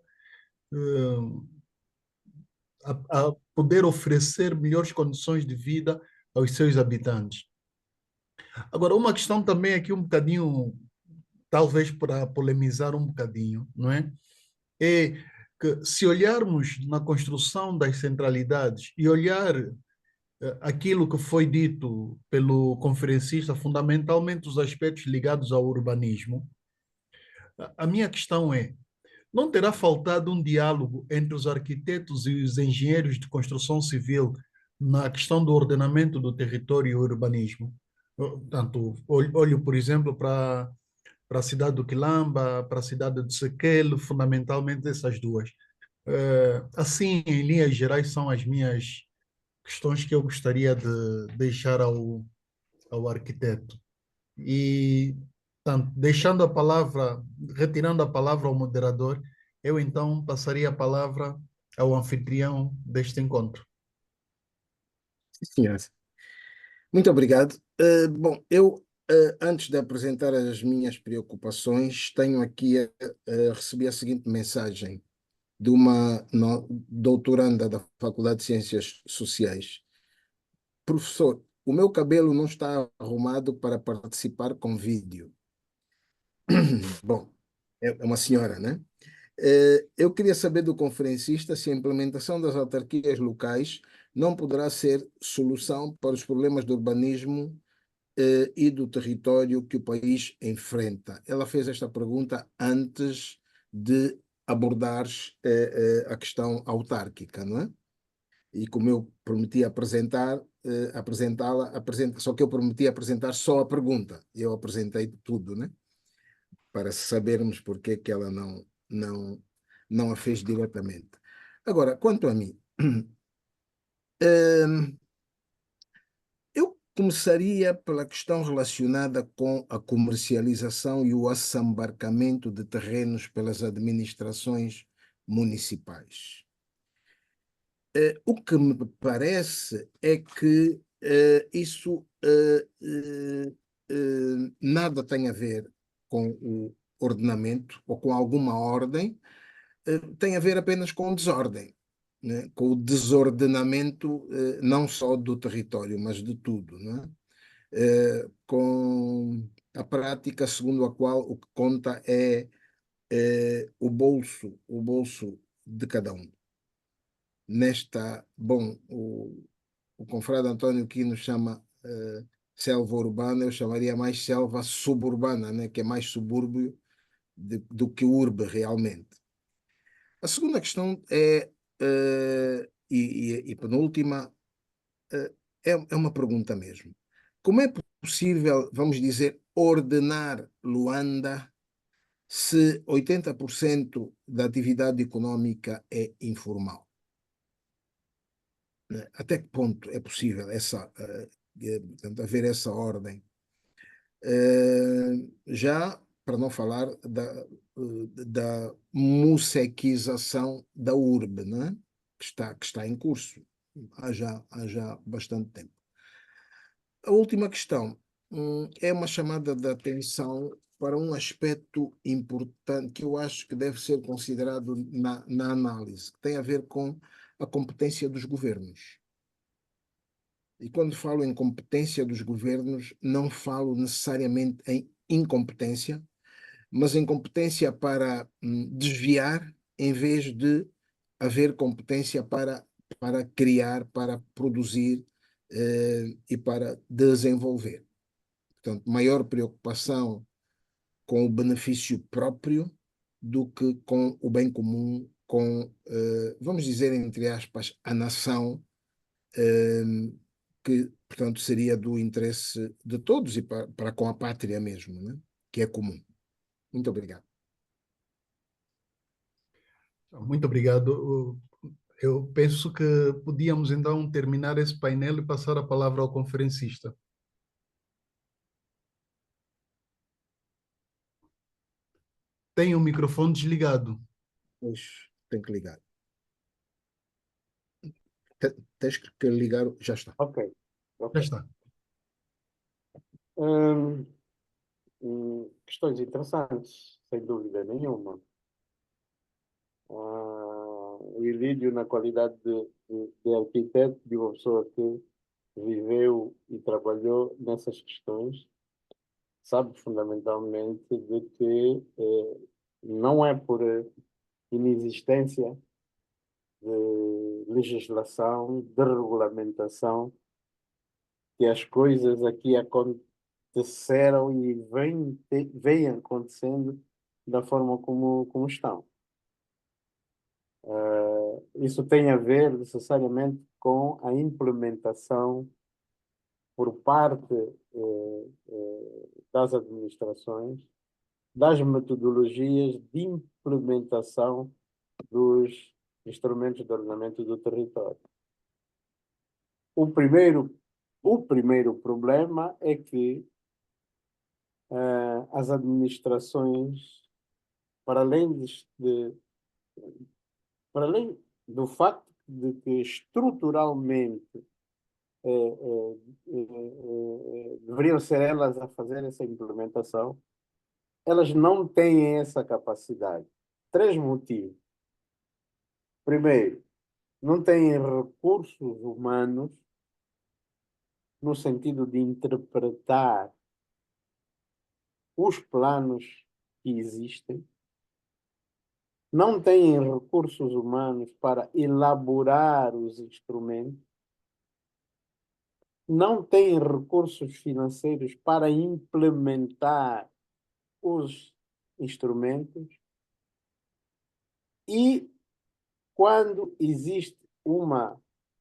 a poder oferecer melhores condições de vida aos seus habitantes. Agora, uma questão também aqui um bocadinho, talvez para polemizar um bocadinho, não é? É que se olharmos na construção das centralidades e olhar aquilo que foi dito pelo conferencista, fundamentalmente os aspectos ligados ao urbanismo, a minha questão é, não terá faltado um diálogo entre os arquitetos e os engenheiros de construção civil na questão do ordenamento do território e urbanismo? Portanto, olho, por exemplo, para a cidade do Quilamba, para a cidade de Sequel, fundamentalmente essas duas. Assim, em linhas gerais, são as minhas questões que eu gostaria de deixar ao arquiteto. E, portanto, deixando a palavra, retirando a palavra ao moderador, eu então passaria a palavra ao anfitrião deste encontro. Sim, senhor. Muito obrigado. Bom, eu, antes de apresentar as minhas preocupações, tenho aqui, recebi a seguinte mensagem de uma doutoranda da Faculdade de Ciências Sociais. Professor, o meu cabelo não está arrumado para participar com vídeo. Bom, é uma senhora, né? Eu queria saber do conferencista se a implementação das autarquias locais não poderá ser solução para os problemas do urbanismo e do território que o país enfrenta. Ela fez esta pergunta antes de abordar a questão autárquica, não é? E como eu prometi apresentá-la, só que eu prometi apresentar só a pergunta. Eu apresentei tudo, né? Para sabermos porque que ela não a fez diretamente. Agora, quanto a mim, eu começaria pela questão relacionada com a comercialização e o assambarcamento de terrenos pelas administrações municipais. O que me parece é que isso nada tem a ver com o ordenamento ou com alguma ordem, tem a ver apenas com desordem, né? Com o desordenamento não só do território, mas de tudo, né? Com a prática segundo a qual o que conta é o bolso de cada um. Bom, o confrade António Quino chama selva urbana, eu chamaria mais selva suburbana, né? Que é mais subúrbio do que urbe realmente. A segunda questão e penúltima, é uma pergunta mesmo. Como é possível, vamos dizer, ordenar Luanda se 80% da atividade econômica é informal? Né? Até que ponto é possível portanto, haver essa ordem? Já para não falar da musequização da urbe, né? Que está em curso há já bastante tempo. A última questão é uma chamada de atenção para um aspecto importante que eu acho que deve ser considerado na análise, que tem a ver com a competência dos governos. E quando falo em competência dos governos, não falo necessariamente em incompetência, mas em competência para desviar, em vez de haver competência para criar, para produzir e para desenvolver. Portanto, maior preocupação com o benefício próprio do que com o bem comum, vamos dizer, entre aspas, a nação, que, portanto, seria do interesse de todos e para com a pátria mesmo, né? Que é comum. Muito obrigado. Muito obrigado. Eu penso que podíamos então terminar esse painel e passar a palavra ao conferencista. Tem o microfone desligado. Pois, tem que ligar. Tens que ligar, já está. Ok, Já ok. está. Hum, Questões interessantes, sem dúvida nenhuma. o Ilídio, na qualidade de arquiteto, de uma pessoa que viveu e trabalhou nessas questões, sabe fundamentalmente de que não é por inexistência de legislação, de regulamentação, que as coisas aqui aconteceram e vêm acontecendo da forma como estão. Isso tem a ver necessariamente com a implementação por parte das administrações, das metodologias de implementação dos instrumentos de ordenamento do território. O primeiro problema é que as administrações, para além do facto de que estruturalmente deveriam ser elas a fazer essa implementação, elas não têm essa capacidade. 3 motivos. Primeiro, não têm recursos humanos no sentido de interpretar os planos que existem, não têm recursos humanos para elaborar os instrumentos, não têm recursos financeiros para implementar os instrumentos, e quando existe uma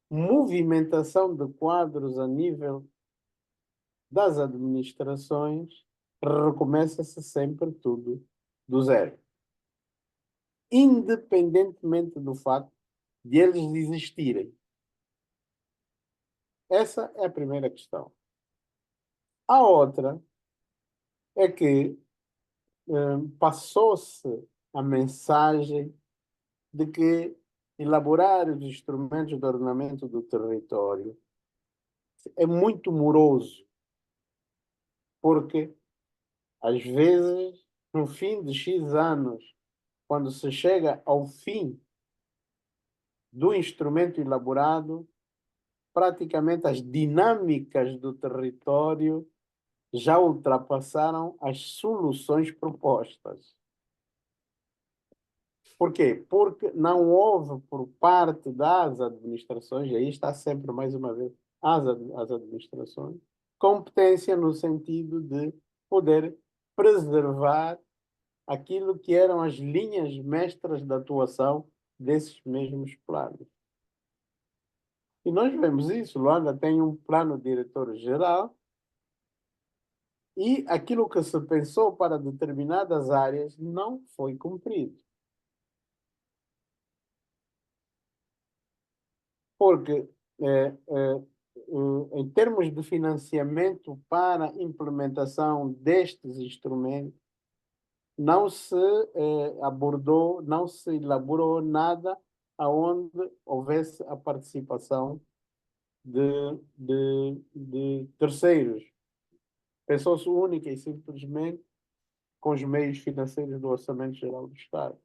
movimentação de quadros a nível das administrações, recomeça-se sempre tudo do zero. Independentemente do facto de eles existirem. Essa é a primeira questão. A outra é que passou-se a mensagem de que elaborar os instrumentos de ordenamento do território é muito moroso, porque às vezes, no fim de X anos, quando se chega ao fim do instrumento elaborado, praticamente as dinâmicas do território já ultrapassaram as soluções propostas. Por quê? Porque não houve por parte das administrações, e aí está sempre, mais uma vez, as administrações, competência no sentido de poder preservar aquilo que eram as linhas mestras de atuação desses mesmos planos. E nós vemos isso. Luanda tem um plano diretor-geral e aquilo que se pensou para determinadas áreas não foi cumprido. Porque, em termos de financiamento para a implementação destes instrumentos, não se abordou, não se elaborou nada aonde houvesse a participação de terceiros. Pensou-se única e simplesmente com os meios financeiros do Orçamento Geral do Estado.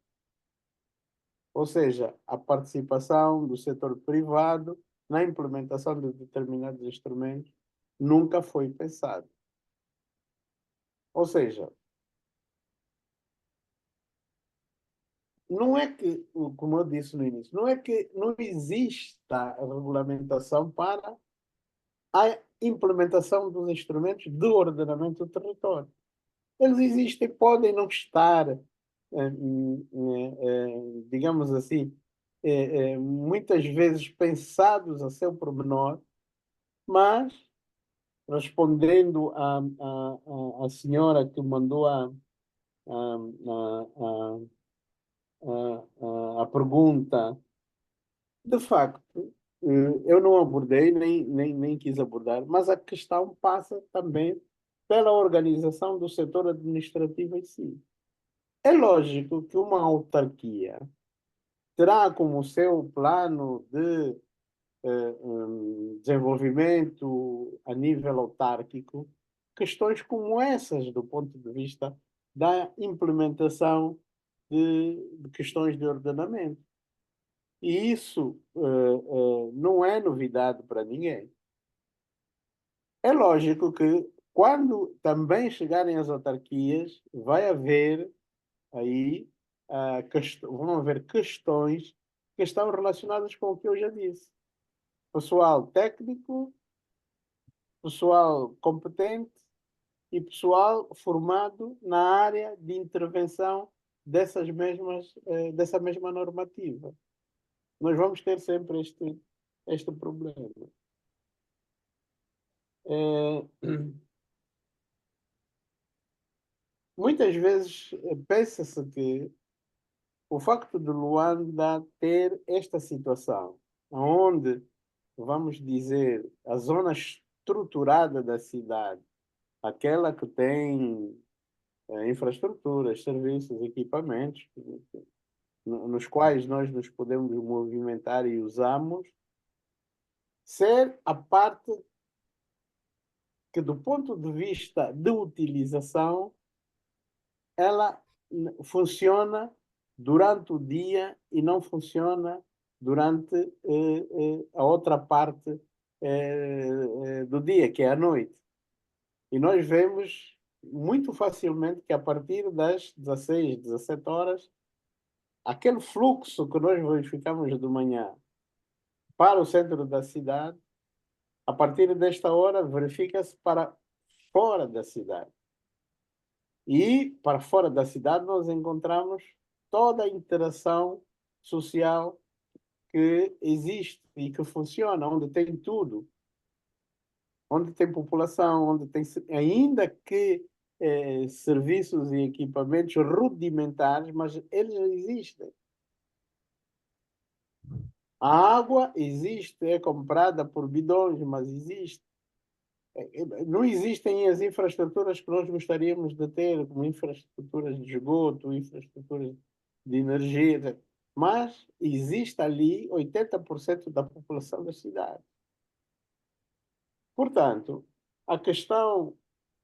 Ou seja, a participação do setor privado na implementação de determinados instrumentos nunca foi pensada. Ou seja, não é que, como eu disse no início, não é que não exista regulamentação para a implementação dos instrumentos de ordenamento do território. Eles existem, podem não estar, digamos assim, muitas vezes pensados a seu pormenor, mas, respondendo à senhora que mandou a pergunta, de facto, eu não abordei, nem quis abordar, mas a questão passa também pela organização do setor administrativo em si. É lógico que uma autarquia terá como seu plano de desenvolvimento a nível autárquico questões como essas, do ponto de vista da implementação de questões de ordenamento. E isso não é novidade para ninguém. É lógico que quando também chegarem as autarquias, vai haver aí vão haver questões que estão relacionadas com o que eu já disse. Pessoal técnico, pessoal competente e pessoal formado na área de intervenção dessa mesma normativa. Nós vamos ter sempre este problema. Muitas vezes pensa-se que o facto de Luanda ter esta situação, onde, vamos dizer, a zona estruturada da cidade, aquela que tem infraestruturas, serviços, equipamentos, nos quais nós nos podemos movimentar e usamos, ser a parte que, do ponto de vista de utilização, ela funciona durante o dia e não funciona durante a outra parte do dia, que é a noite. E nós vemos muito facilmente que a partir das 16, 17 horas, aquele fluxo que nós verificamos de manhã para o centro da cidade, a partir desta hora verifica-se para fora da cidade. E para fora da cidade nós encontramos toda a interação social que existe e que funciona, onde tem tudo, onde tem população, onde tem, ainda que serviços e equipamentos rudimentares, mas eles existem. A água existe, é comprada por bidões, mas existe. Não existem as infraestruturas que nós gostaríamos de ter, como infraestruturas de esgoto, infraestruturas de energia, mas existe ali 80% da população da cidade. Portanto, a questão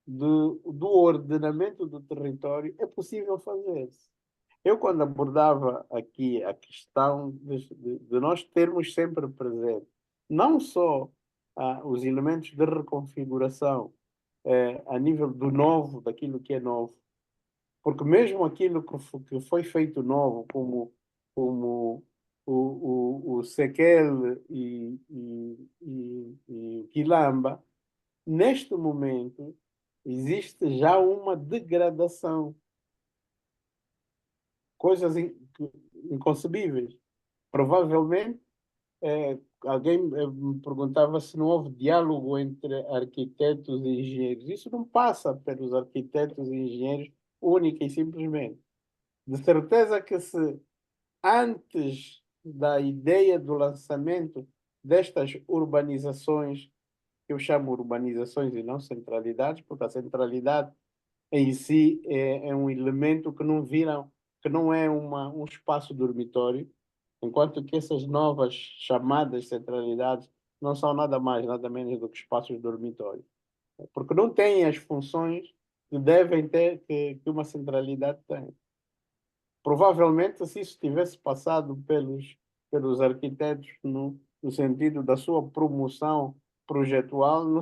do ordenamento do território é possível fazer-se. Eu, quando abordava aqui a questão de nós termos sempre presente, não só os elementos de reconfiguração a nível do novo, daquilo que é novo, porque mesmo aquilo que foi feito novo, como o Sequel e o Quilamba, neste momento existe já uma degradação, coisas inconcebíveis. Provavelmente, alguém me perguntava se não houve diálogo entre arquitetos e engenheiros. Isso não passa pelos arquitetos e engenheiros única e simplesmente. De certeza que se antes da ideia do lançamento destas urbanizações, que eu chamo urbanizações e não centralidades, porque a centralidade em si é um elemento que não é um espaço dormitório, enquanto que essas novas chamadas centralidades não são nada mais, nada menos do que espaços dormitórios, porque não têm as funções que devem ter, que uma centralidade tem. Provavelmente, se isso tivesse passado pelos arquitetos no sentido da sua promoção projetual, não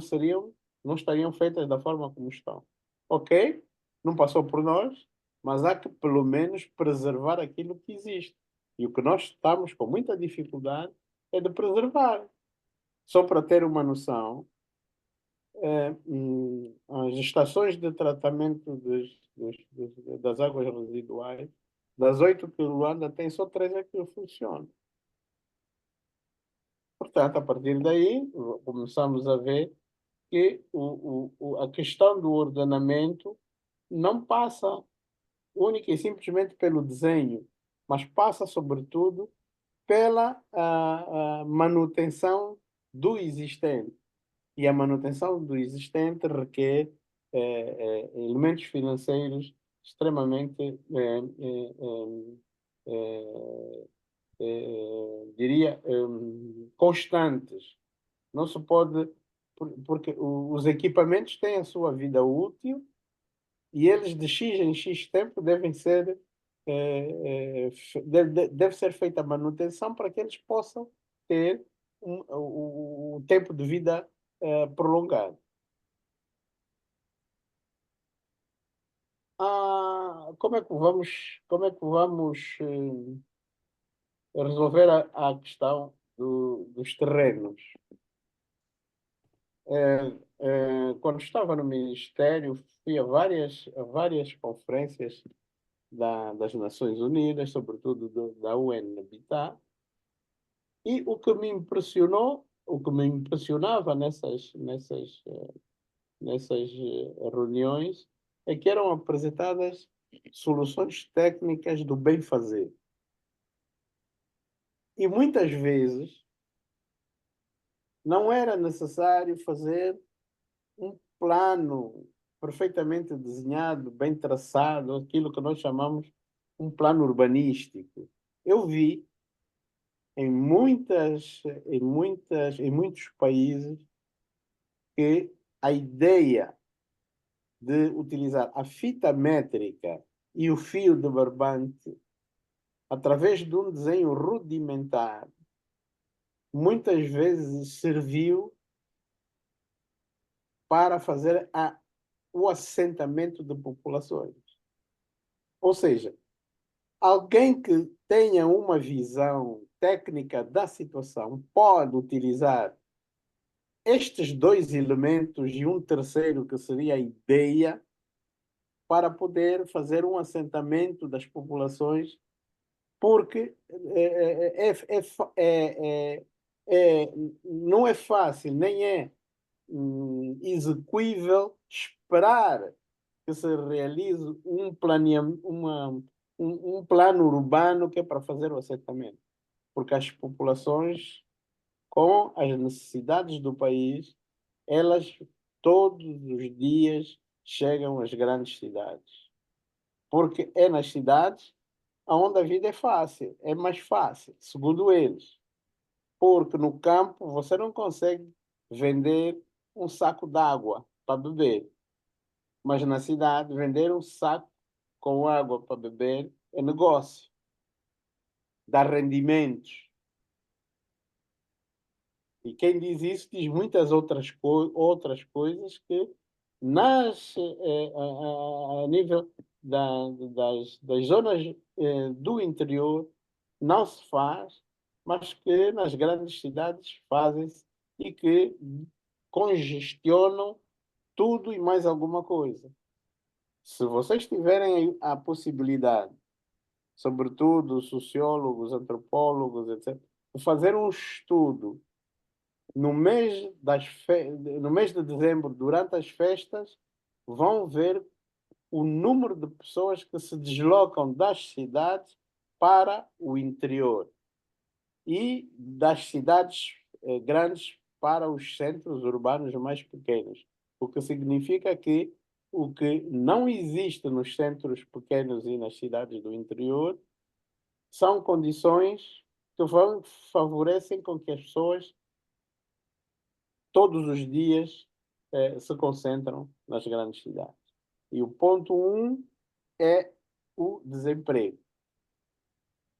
estariam feitas da forma como estão. Ok? Não passou por nós, mas há que pelo menos preservar aquilo que existe. E o que nós estamos com muita dificuldade é de preservar. Só para ter uma noção, as estações de tratamento das águas residuais, das 8 que Luanda tem, só 3 é que funcionam. Portanto, a partir daí, começamos a ver que a questão do ordenamento não passa única e simplesmente pelo desenho, mas passa, sobretudo, pela manutenção do existente. E a manutenção do existente requer elementos financeiros extremamente, diria, constantes. Não se pode, porque os equipamentos têm a sua vida útil e eles de X em X tempo devem ser deve ser feita a manutenção para que eles possam ter o tempo de vida prolongado. Como é que vamos resolver a questão dos terrenos? Quando estava no Ministério, fui a várias conferências das Nações Unidas, sobretudo da UN-Habitat, e o que me impressionava nessas reuniões é que eram apresentadas soluções técnicas do bem fazer. E muitas vezes não era necessário fazer um plano perfeitamente desenhado, bem traçado, aquilo que nós chamamos um plano urbanístico. Eu vi em muitos países que a ideia de utilizar a fita métrica e o fio de barbante através de um desenho rudimentar muitas vezes serviu para fazer o assentamento de populações. Ou seja, alguém que tenha uma visão técnica da situação pode utilizar estes dois elementos e um terceiro, que seria a ideia, para poder fazer um assentamento das populações, porque não é fácil, nem é execuível esperar que se realize um plano urbano que é para fazer o assentamento. Porque as populações, com as necessidades do país, elas todos os dias chegam às grandes cidades. Porque é nas cidades onde a vida é fácil, é mais fácil, segundo eles. Porque no campo você não consegue vender um saco d'água para beber. Mas na cidade, vender um saco com água para beber é negócio. Dá rendimentos. E quem diz isso diz muitas outras coisas que a nível das zonas do interior não se faz, mas que nas grandes cidades fazem-se e que congestionam tudo e mais alguma coisa. Se vocês tiverem a possibilidade, sobretudo sociólogos, antropólogos, etc., de fazer um estudo no mês de dezembro, durante as festas, vão ver o número de pessoas que se deslocam das cidades para o interior e das cidades grandes para os centros urbanos mais pequenos. O que significa que o que não existe nos centros pequenos e nas cidades do interior são condições que favorecem com que as pessoas todos os dias se concentram nas grandes cidades. E o ponto 1 é o desemprego.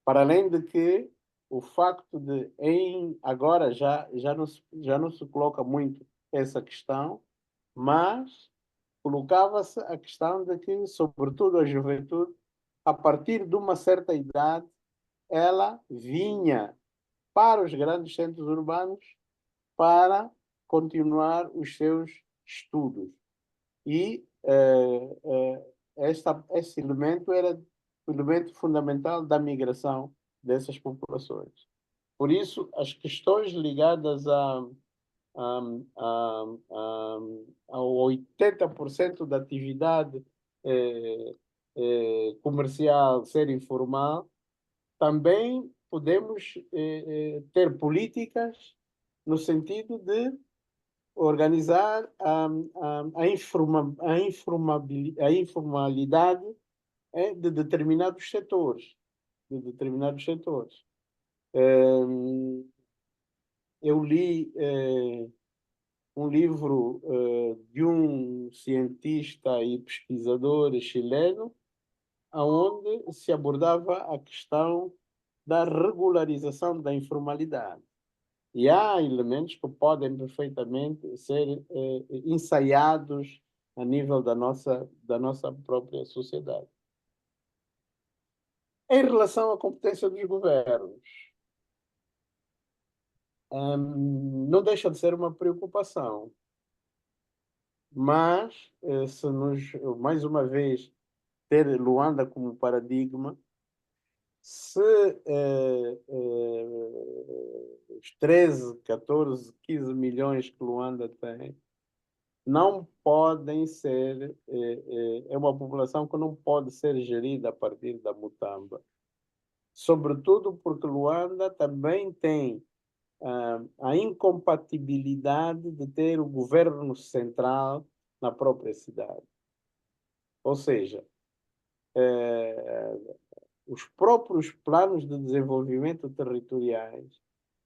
Para além de que o facto de agora já não se coloca muito essa questão, mas colocava-se a questão de que, sobretudo a juventude, a partir de uma certa idade, ela vinha para os grandes centros urbanos para continuar os seus estudos. E esse elemento era o elemento fundamental da migração dessas populações. Por isso, as questões ligadas ao 80% da atividade comercial ser informal, também podemos ter políticas no sentido de organizar a informalidade de determinados setores. Eu li um livro de um cientista e pesquisador chileno onde se abordava a questão da regularização da informalidade. E há elementos que podem perfeitamente ser ensaiados a nível da nossa própria sociedade. Em relação à competência dos governos, não deixa de ser uma preocupação. Mas, se nos, mais uma vez, ter Luanda como paradigma, se os 13, 14, 15 milhões que Luanda tem não podem ser, é uma população que não pode ser gerida a partir da Mutamba. Sobretudo porque Luanda também tem a incompatibilidade de ter o governo central na própria cidade. Ou seja, os próprios planos de desenvolvimento territoriais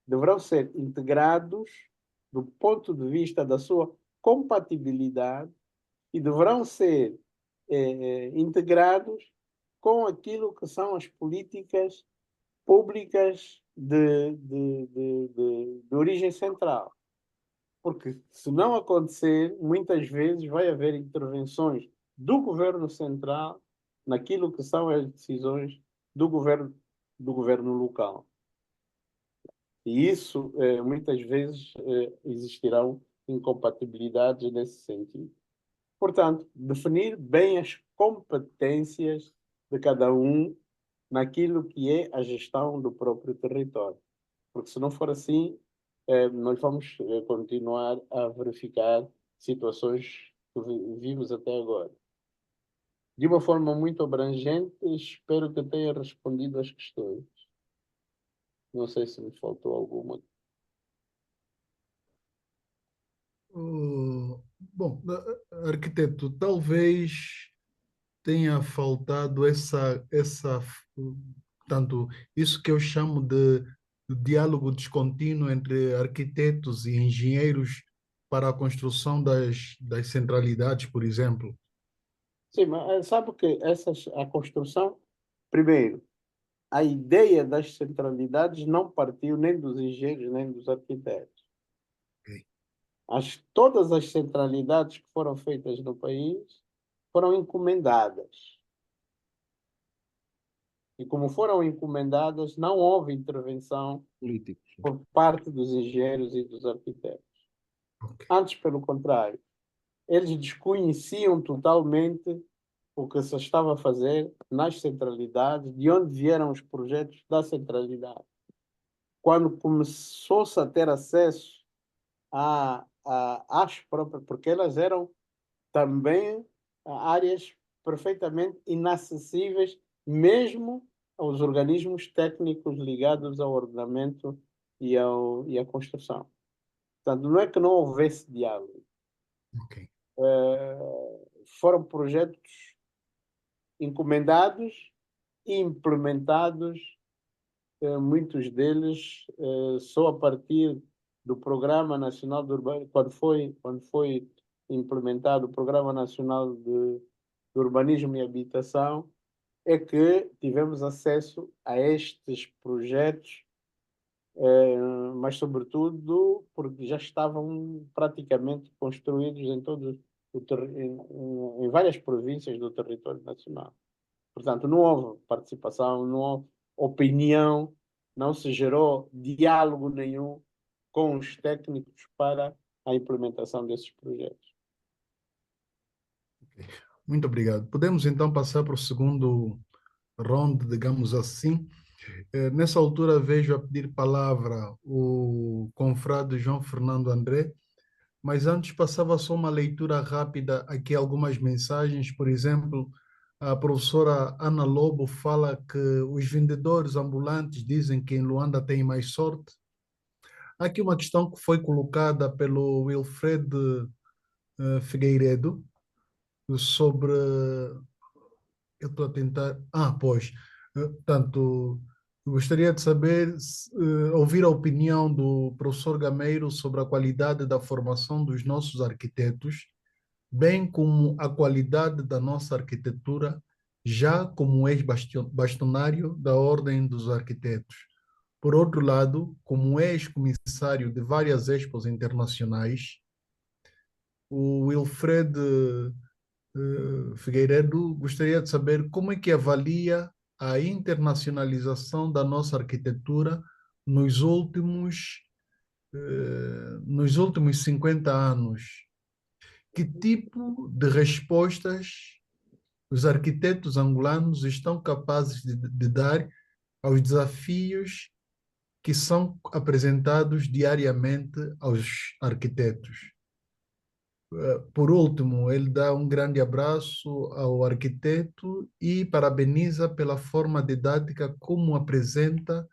deverão ser integrados do ponto de vista da sua compatibilidade e deverão ser integrados com aquilo que são as políticas públicas de origem central. Porque, se não acontecer, muitas vezes vai haver intervenções do governo central naquilo que são as decisões do governo local. E isso, muitas vezes, existirão incompatibilidades nesse sentido. Portanto, definir bem as competências de cada um naquilo que é a gestão do próprio território. Porque, se não for assim, nós vamos continuar a verificar situações que vimos até agora. De uma forma muito abrangente, espero que tenha respondido às questões. Não sei se me faltou alguma. Bom, arquiteto, talvez tenha faltado tanto isso que eu chamo de diálogo descontínuo entre arquitetos e engenheiros para a construção das centralidades, por exemplo. Sim, mas sabe que a construção, primeiro, a ideia das centralidades não partiu nem dos engenheiros, nem dos arquitetos. Ok. Todas as centralidades que foram feitas no país foram encomendadas. E como foram encomendadas, não houve intervenção Políticos. por parte dos engenheiros e dos arquitetos. Ok. Antes, pelo contrário, eles desconheciam totalmente o que se estava a fazer nas centralidades, de onde vieram os projetos da centralidade. Quando começou-se a ter acesso às próprias, porque elas eram também áreas perfeitamente inacessíveis, mesmo aos organismos técnicos ligados ao ordenamento e à construção. Portanto, não é que não houvesse diálogo. Ok. Foram projetos encomendados e implementados, muitos deles só a partir do Programa Nacional de Urbanismo, quando foi implementado o Programa Nacional de Urbanismo e Habitação, é que tivemos acesso a estes projetos, mas sobretudo porque já estavam praticamente construídos em várias províncias do território nacional. Portanto, não houve participação, não houve opinião, não se gerou diálogo nenhum com os técnicos para a implementação desses projetos. Muito obrigado. Podemos então passar para o segundo round, digamos assim. Nessa altura vejo a pedir palavra o confrade João Fernando André, mas antes passava só uma leitura rápida aqui, algumas mensagens. Por exemplo, a professora Ana Lobo fala que os vendedores ambulantes dizem que em Luanda tem mais sorte. Há aqui uma questão que foi colocada pelo Wilfred Figueiredo sobre... Eu estou a tentar... pois. Portanto, gostaria de saber, ouvir a opinião do professor Gameiro sobre a qualidade da formação dos nossos arquitetos, bem como a qualidade da nossa arquitetura já como ex-bastonário da Ordem dos Arquitetos. Por outro lado, como ex-comissário de várias expos internacionais, o Wilfred Figueiredo gostaria de saber como é que avalia a internacionalização da nossa arquitetura nos nos últimos 50 anos. Que tipo de respostas os arquitetos angolanos estão capazes de dar aos desafios que são apresentados diariamente aos arquitetos? Por último, ele dá um grande abraço ao arquiteto e parabeniza pela forma didática como apresenta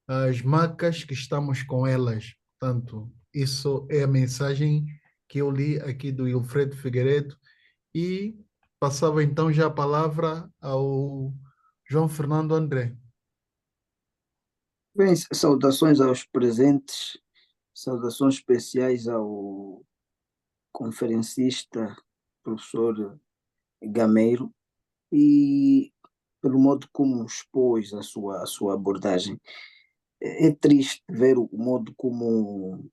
as marcas que estamos com elas. Portanto, isso é a mensagem que eu li aqui do Wilfredo Figueiredo e passava então já a palavra ao João Fernando André. Bem, saudações aos presentes, saudações especiais ao conferencista, professor Gameiro, e pelo modo como expôs a sua abordagem. É triste ver o modo como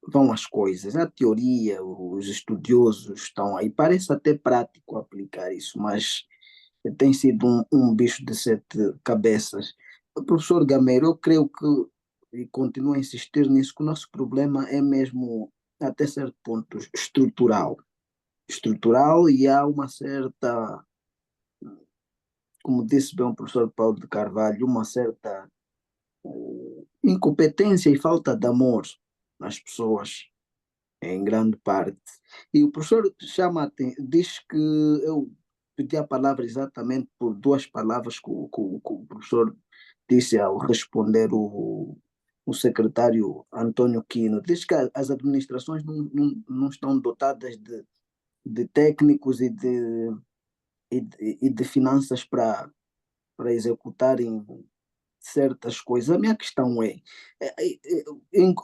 vão as coisas. A teoria, os estudiosos estão aí. Parece até prático aplicar isso, mas tem sido um bicho de sete cabeças. O professor Gameiro, eu creio que, e continuo a insistir nisso, que o nosso problema é mesmo, até certo ponto, estrutural. Estrutural, e há uma certa, como disse bem o professor Paulo de Carvalho, uma certa incompetência e falta de amor nas pessoas, em grande parte. E o professor diz que eu pedi a palavra exatamente por duas palavras que o professor disse ao responder o secretário Antônio Quino. Diz que as administrações não estão dotadas de técnicos e de finanças para executarem certas coisas. A minha questão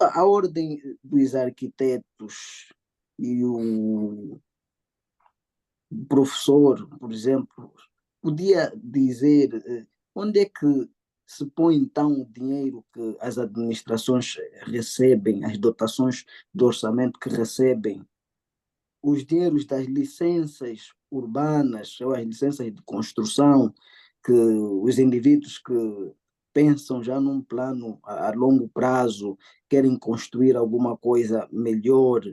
a ordem dos arquitetos e o professor, por exemplo, podia dizer onde é que se põe então o dinheiro que as administrações recebem, as dotações do orçamento que recebem, os dinheiros das licenças urbanas ou as licenças de construção, que os indivíduos que pensam já num plano a longo prazo, querem construir alguma coisa melhor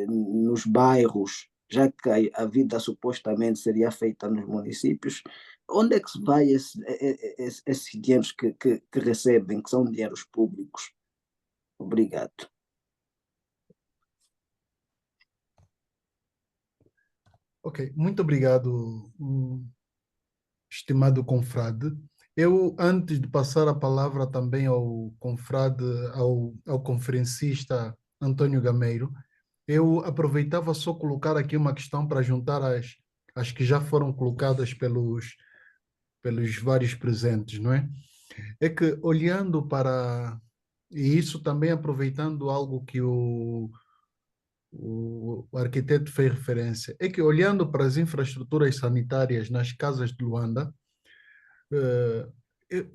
nos bairros, já que vida supostamente seria feita nos municípios. Onde é que se vai esses dinheiros que recebem, que são dinheiros públicos? Obrigado. Ok, muito obrigado, estimado confrade. Eu, antes de passar a palavra também ao confrade, ao conferencista Antônio Gameiro, eu aproveitava só colocar aqui uma questão para juntar as que já foram colocadas pelos vários presentes, não é? É que olhando para, e isso também aproveitando algo que o arquiteto fez referência, é que olhando para as infraestruturas sanitárias nas casas de Luanda, eu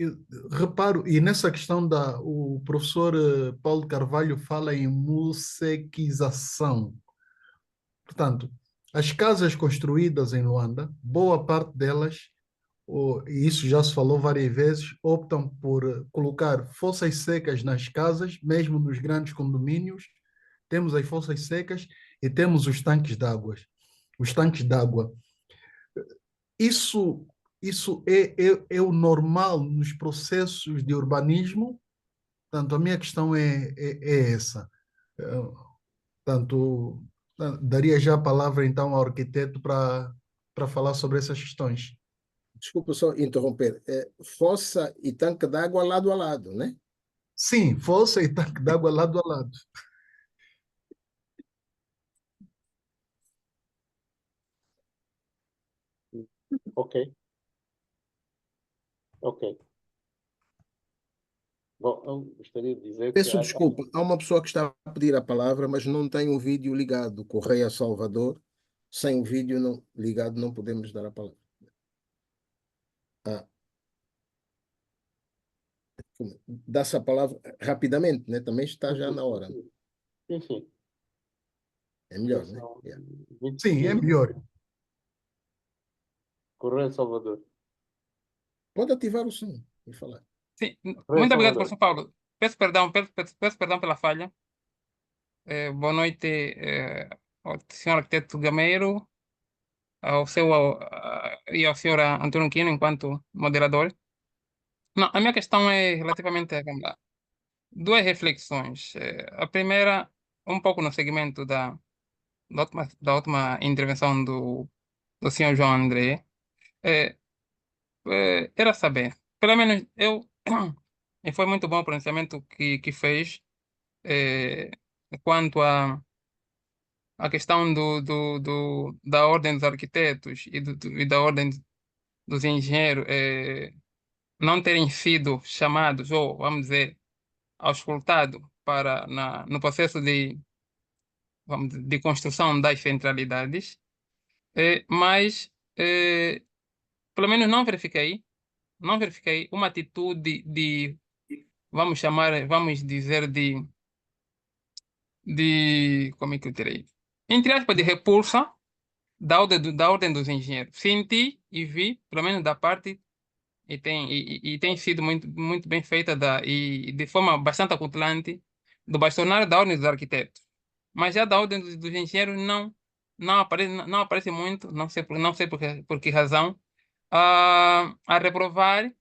reparo, e nessa questão o professor Paulo Carvalho fala em musequização. Portanto, as casas construídas em Luanda, boa parte delas, e isso já se falou várias vezes, optam por colocar fossas secas nas casas, mesmo nos grandes condomínios. Temos as fossas secas e temos os tanques d'água. Os tanques d'água. Isso é o normal nos processos de urbanismo. Portanto, a minha questão é essa. Portanto, daria já a palavra então ao arquiteto para falar sobre essas questões. Desculpa só interromper. Fossa e tanque d'água lado a lado, né? Sim, fossa e tanque d'água lado a lado. Ok. Ok. Bom, eu gostaria de dizer que Peço desculpa, há uma pessoa que está a pedir a palavra, mas não tem o vídeo ligado. Correia Salvador. sem o vídeo ligado não podemos dar a palavra. Ah, dá-se a palavra rapidamente, né? Também está já na hora. Sim, sim. É melhor, né? São Yeah. 20 Sim, é segundos. melhor. Correio Salvador. Pode ativar o som e falar. Sim, Correio muito obrigado, Salvador. professor Paulo. Peço perdão pela falha. Boa noite, ao senhor arquiteto Gameiro, e ao senhor Antônio Quino, enquanto moderador. Não, a minha questão é relativamente vamos lá, duas reflexões. A primeira, um pouco no segmento da última intervenção do senhor João André. É, era saber, pelo menos eu, e foi muito bom o pronunciamento que fez, eh, quanto à questão da ordem dos arquitetos e da ordem dos engenheiros, não terem sido chamados, ou vamos dizer, auscultados no processo de construção das centralidades. Mas pelo menos não verifiquei uma atitude vamos dizer, como é que eu direi? Entre aspas, de repulsa da ordem dos engenheiros. Senti e vi, pelo menos da parte, e tem sido muito, muito bem feita e de forma bastante acutilante, do bastonário da ordem dos arquitetos. Mas já da ordem dos engenheiros não aparece muito, não sei por que razão, a reprovar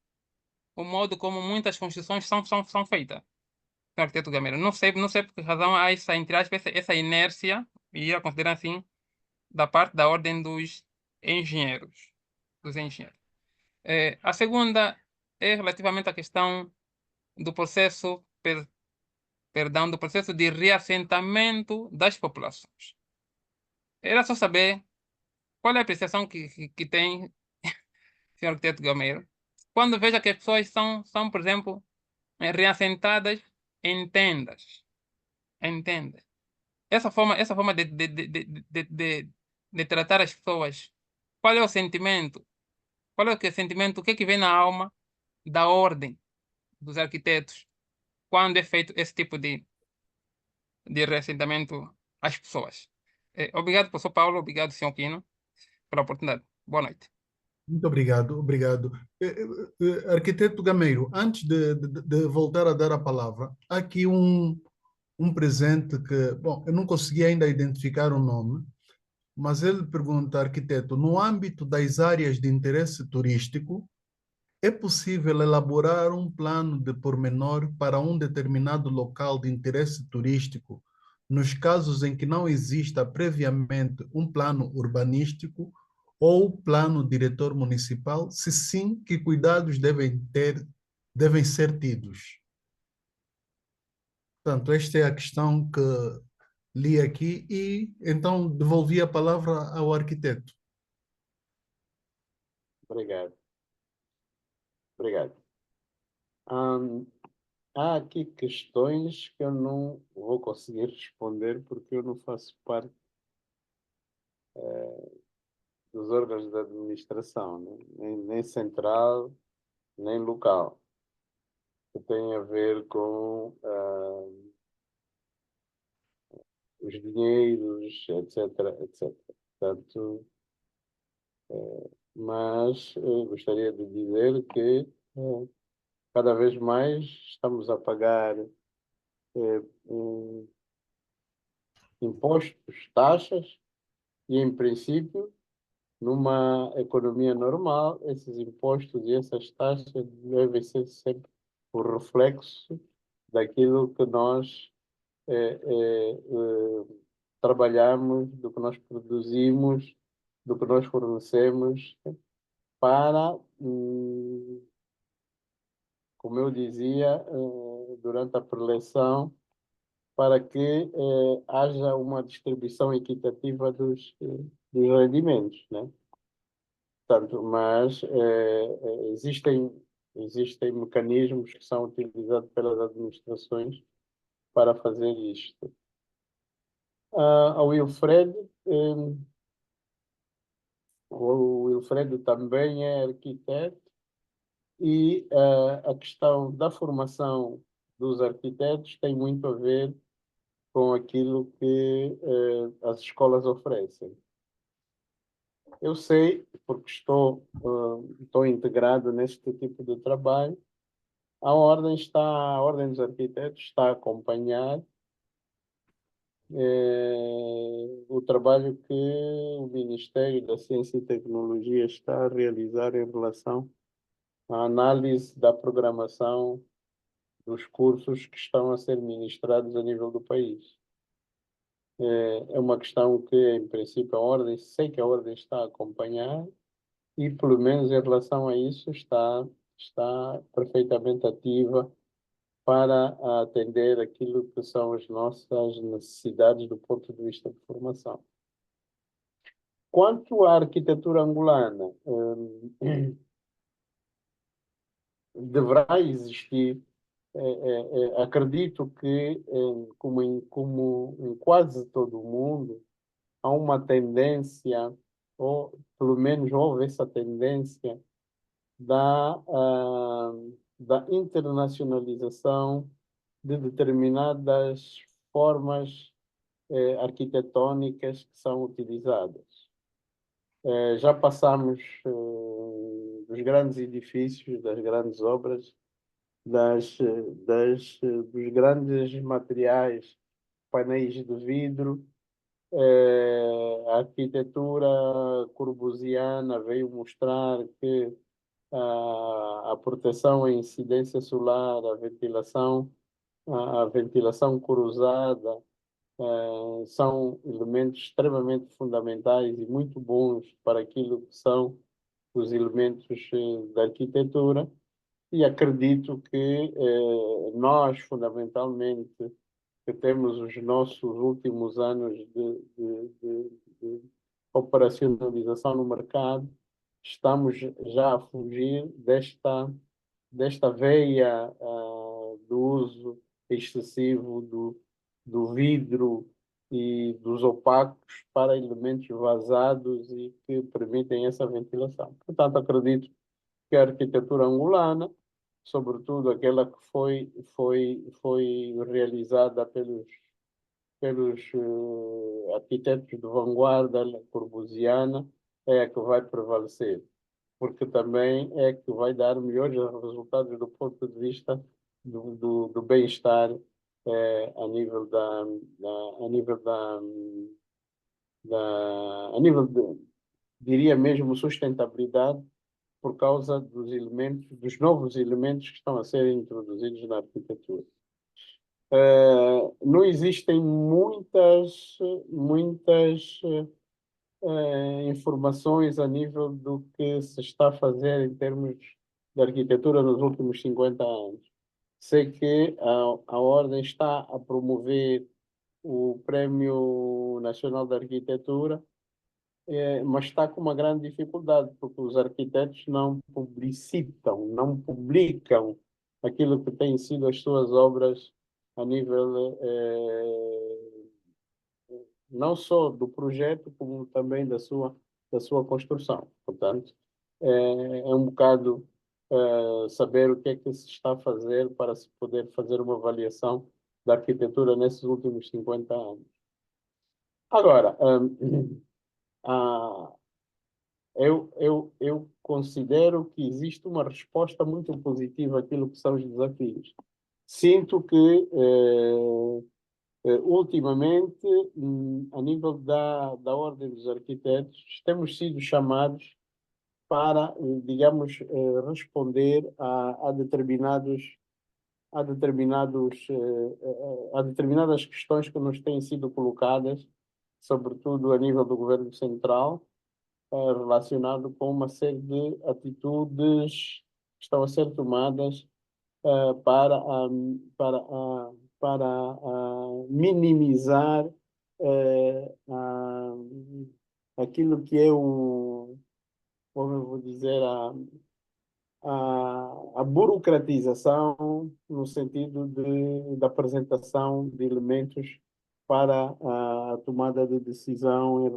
o modo como muitas construções são feitas. Arquiteto Gameiro. Não sei por que razão há essa, entre aspas, essa inércia, e ia considerar assim, da parte da ordem engenheiros, dos engenheiros. A segunda é relativamente à questão do processo, perdão, do processo de reassentamento das populações. Era só saber qual é a apreciação que tem, senhor arquiteto Gameiro, quando veja que as pessoas são, por exemplo, reassentadas em tendas. Em tendas. Essa forma de tratar as pessoas, qual é o sentimento? Qual é o sentimento? O que é que vem na alma da ordem dos arquitetos quando é feito esse tipo de reassentamento às pessoas? Obrigado, professor Paulo. Obrigado, senhor Quino, pela oportunidade. Boa noite. Muito obrigado, obrigado. Arquiteto Gameiro, antes de voltar a dar a palavra, há aqui um presente que, bom, eu não consegui ainda identificar o nome, mas ele pergunta, arquiteto, no âmbito das áreas de interesse turístico, é possível elaborar um plano de pormenor para um determinado local de interesse turístico, nos casos em que não exista previamente um plano urbanístico ou plano diretor municipal? Se sim, que cuidados devem ser tidos? Portanto, esta é a questão que li aqui e então devolvi a palavra ao arquiteto. Obrigado. Obrigado. Há aqui questões que eu não vou conseguir responder porque eu não faço parte dos órgãos da administração, né? Nem central, nem local, que tem a ver com os dinheiros, etc, etc. Portanto, mas gostaria de dizer que cada vez mais estamos a pagar impostos, taxas, e, em princípio, numa economia normal, esses impostos e essas taxas devem ser sempre o reflexo daquilo que nós trabalhamos, do que nós produzimos, do que nós fornecemos para, como eu dizia durante a preleção, para que haja uma distribuição equitativa dos rendimentos, né? Portanto, mas existem mecanismos que são utilizados pelas administrações para fazer isto. Ao Wilfred, O Wilfredo também é arquiteto e a questão da formação dos arquitetos tem muito a ver com aquilo que as escolas oferecem. Eu sei, porque estou integrado neste tipo de trabalho, a Ordem dos Arquitetos está a acompanhar o trabalho que o Ministério da Ciência e Tecnologia está a realizar em relação à análise da programação dos cursos que estão a ser ministrados a nível do país. É uma questão que, em princípio, sei que a Ordem está a acompanhar e, pelo menos em relação a isso, está perfeitamente ativa para atender aquilo que são as nossas necessidades do ponto de vista de formação. Quanto à arquitetura angolana, deverá existir, acredito que, como em quase todo o mundo, há uma tendência, ou pelo menos houve essa tendência, da internacionalização de determinadas formas arquitetônicas que são utilizadas. Já passamos dos grandes edifícios, das grandes obras, dos grandes materiais, painéis de vidro. A arquitetura corbusiana veio mostrar que a proteção à incidência solar, a ventilação cruzada, são elementos extremamente fundamentais e muito bons para aquilo que são os elementos da arquitetura. E acredito que nós, fundamentalmente, que temos os nossos últimos anos de operacionalização no mercado, estamos já a fugir desta veia do uso excessivo do vidro e dos opacos para elementos vazados e que permitem essa ventilação. Portanto, acredito que a arquitetura angolana, sobretudo aquela que foi realizada pelos arquitetos de vanguarda corbusiana, é a que vai prevalecer, porque também é a que vai dar melhores resultados do ponto de vista do bem-estar a nível diria mesmo, sustentabilidade, por causa dos novos elementos que estão a ser introduzidos na arquitetura. Não existem muitas informações a nível do que se está a fazer em termos de arquitetura nos últimos 50 anos. Sei que a Ordem está a promover o Prémio Nacional de Arquitetura, mas está com uma grande dificuldade, porque os arquitetos não publicam aquilo que têm sido as suas obras a nível não só do projeto, como também da sua construção. Portanto, é um bocado saber o que é que se está a fazer para se poder fazer uma avaliação da arquitetura nesses últimos 50 anos. Agora, eu considero que existe uma resposta muito positiva àquilo que são os desafios. Sinto que, ultimamente, a nível da Ordem dos Arquitetos, temos sido chamados para, digamos, responder a determinadas questões que nos têm sido colocadas, sobretudo a nível do Governo Central, relacionado com uma série de atitudes que estão a ser tomadas para minimizar aquilo que é como eu vou dizer, a burocratização no sentido da apresentação de elementos para a tomada de decisão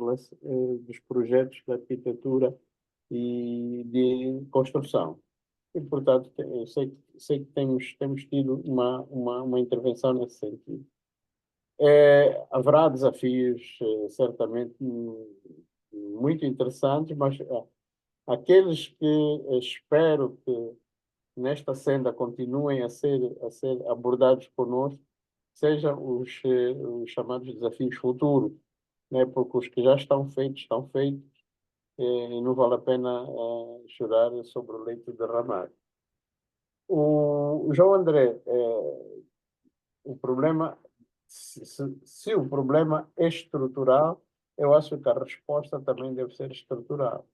dos projetos de arquitetura e de construção. E, portanto, eu sei que temos tido uma intervenção nesse sentido. Haverá desafios, certamente, muito interessantes, mas aqueles que espero que nesta senda continuem a ser abordados conosco sejam os chamados desafios futuros, né? Porque os que já estão feitos, e não vale a pena chorar sobre o leito derramado. O João André, o problema, se o problema é estrutural, eu acho que a resposta também deve ser estrutural.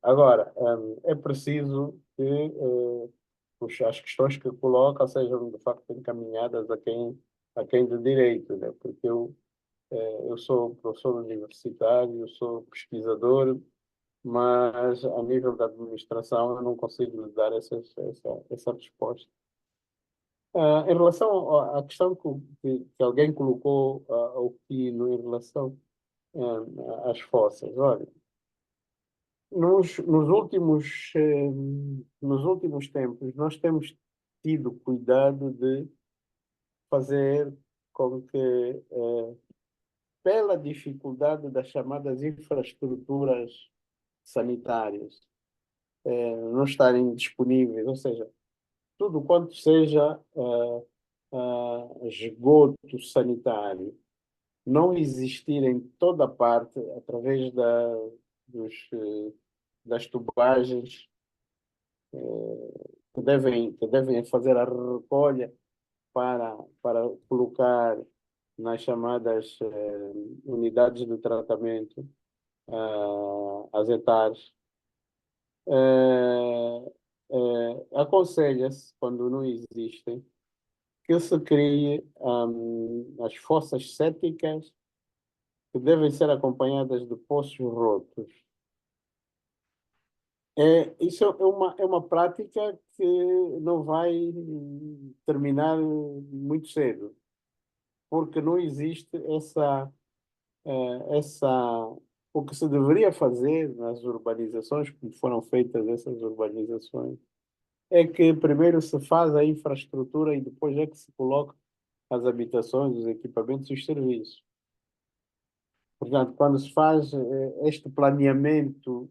Agora, é preciso que as questões que coloca sejam de facto encaminhadas a quem de direito, né? Porque eu sou professor universitário, eu sou pesquisador, mas a nível da administração eu não consigo lhe dar essa resposta. Em relação à questão que alguém colocou ao Quino em relação às fossas, olha, nos últimos tempos nós temos tido cuidado de fazer com que, pela dificuldade das chamadas infraestruturas sanitárias não estarem disponíveis, ou seja, tudo quanto seja esgoto sanitário não existir em toda parte através das tubagens que devem fazer a recolha para colocar nas chamadas unidades de tratamento as hectares. Aconselha-se, quando não existem, que se crie as fossas sépticas que devem ser acompanhadas de poços rotos. Isso é uma prática que não vai terminar muito cedo, porque não existe o que se deveria fazer nas urbanizações, como foram feitas essas urbanizações, é que primeiro se faz a infraestrutura e depois é que se coloca as habitações, os equipamentos e os serviços. Portanto, quando se faz este planeamento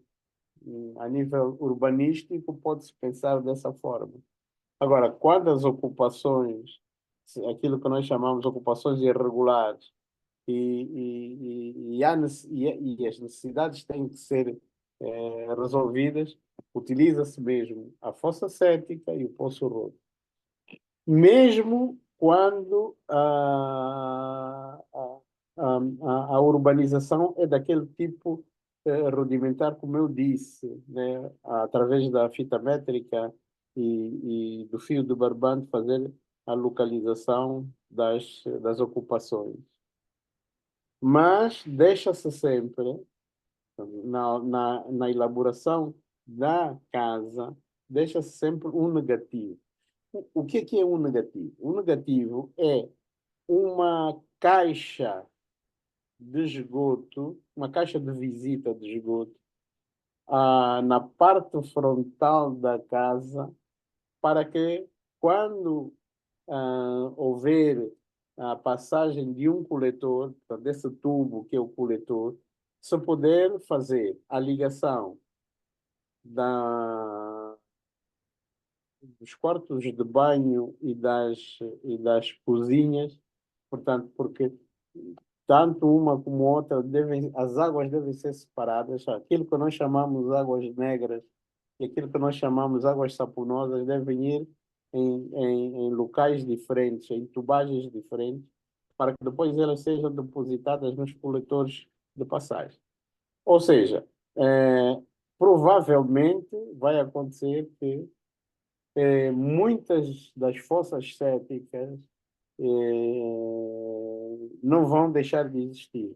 a nível urbanístico, pode-se pensar dessa forma. Agora, quando as ocupações, aquilo que nós chamamos de ocupações irregulares, e as necessidades têm que ser resolvidas, utiliza-se mesmo a fossa séptica e o poço roto. Mesmo quando a urbanização é daquele tipo rudimentar, como eu disse, né? Através da fita métrica e do fio de barbante, fazer a localização das ocupações. Mas deixa-se sempre, na elaboração da casa, deixa-se sempre um negativo. O que é um negativo? Um negativo é uma caixa de esgoto, uma caixa de visita de esgoto, na parte frontal da casa, para que, quando houver a passagem de um coletor, desse tubo que é o coletor, se puder fazer a ligação dos quartos de banho e das cozinhas, portanto, porque tanto uma como outra as águas devem ser separadas. Aquilo que nós chamamos de águas negras e aquilo que nós chamamos de águas saponosas devem ir em locais diferentes, em tubagens diferentes, para que depois elas sejam depositadas nos coletores de passagem. Ou seja, provavelmente vai acontecer que muitas das fossas sépticas não vão deixar de existir.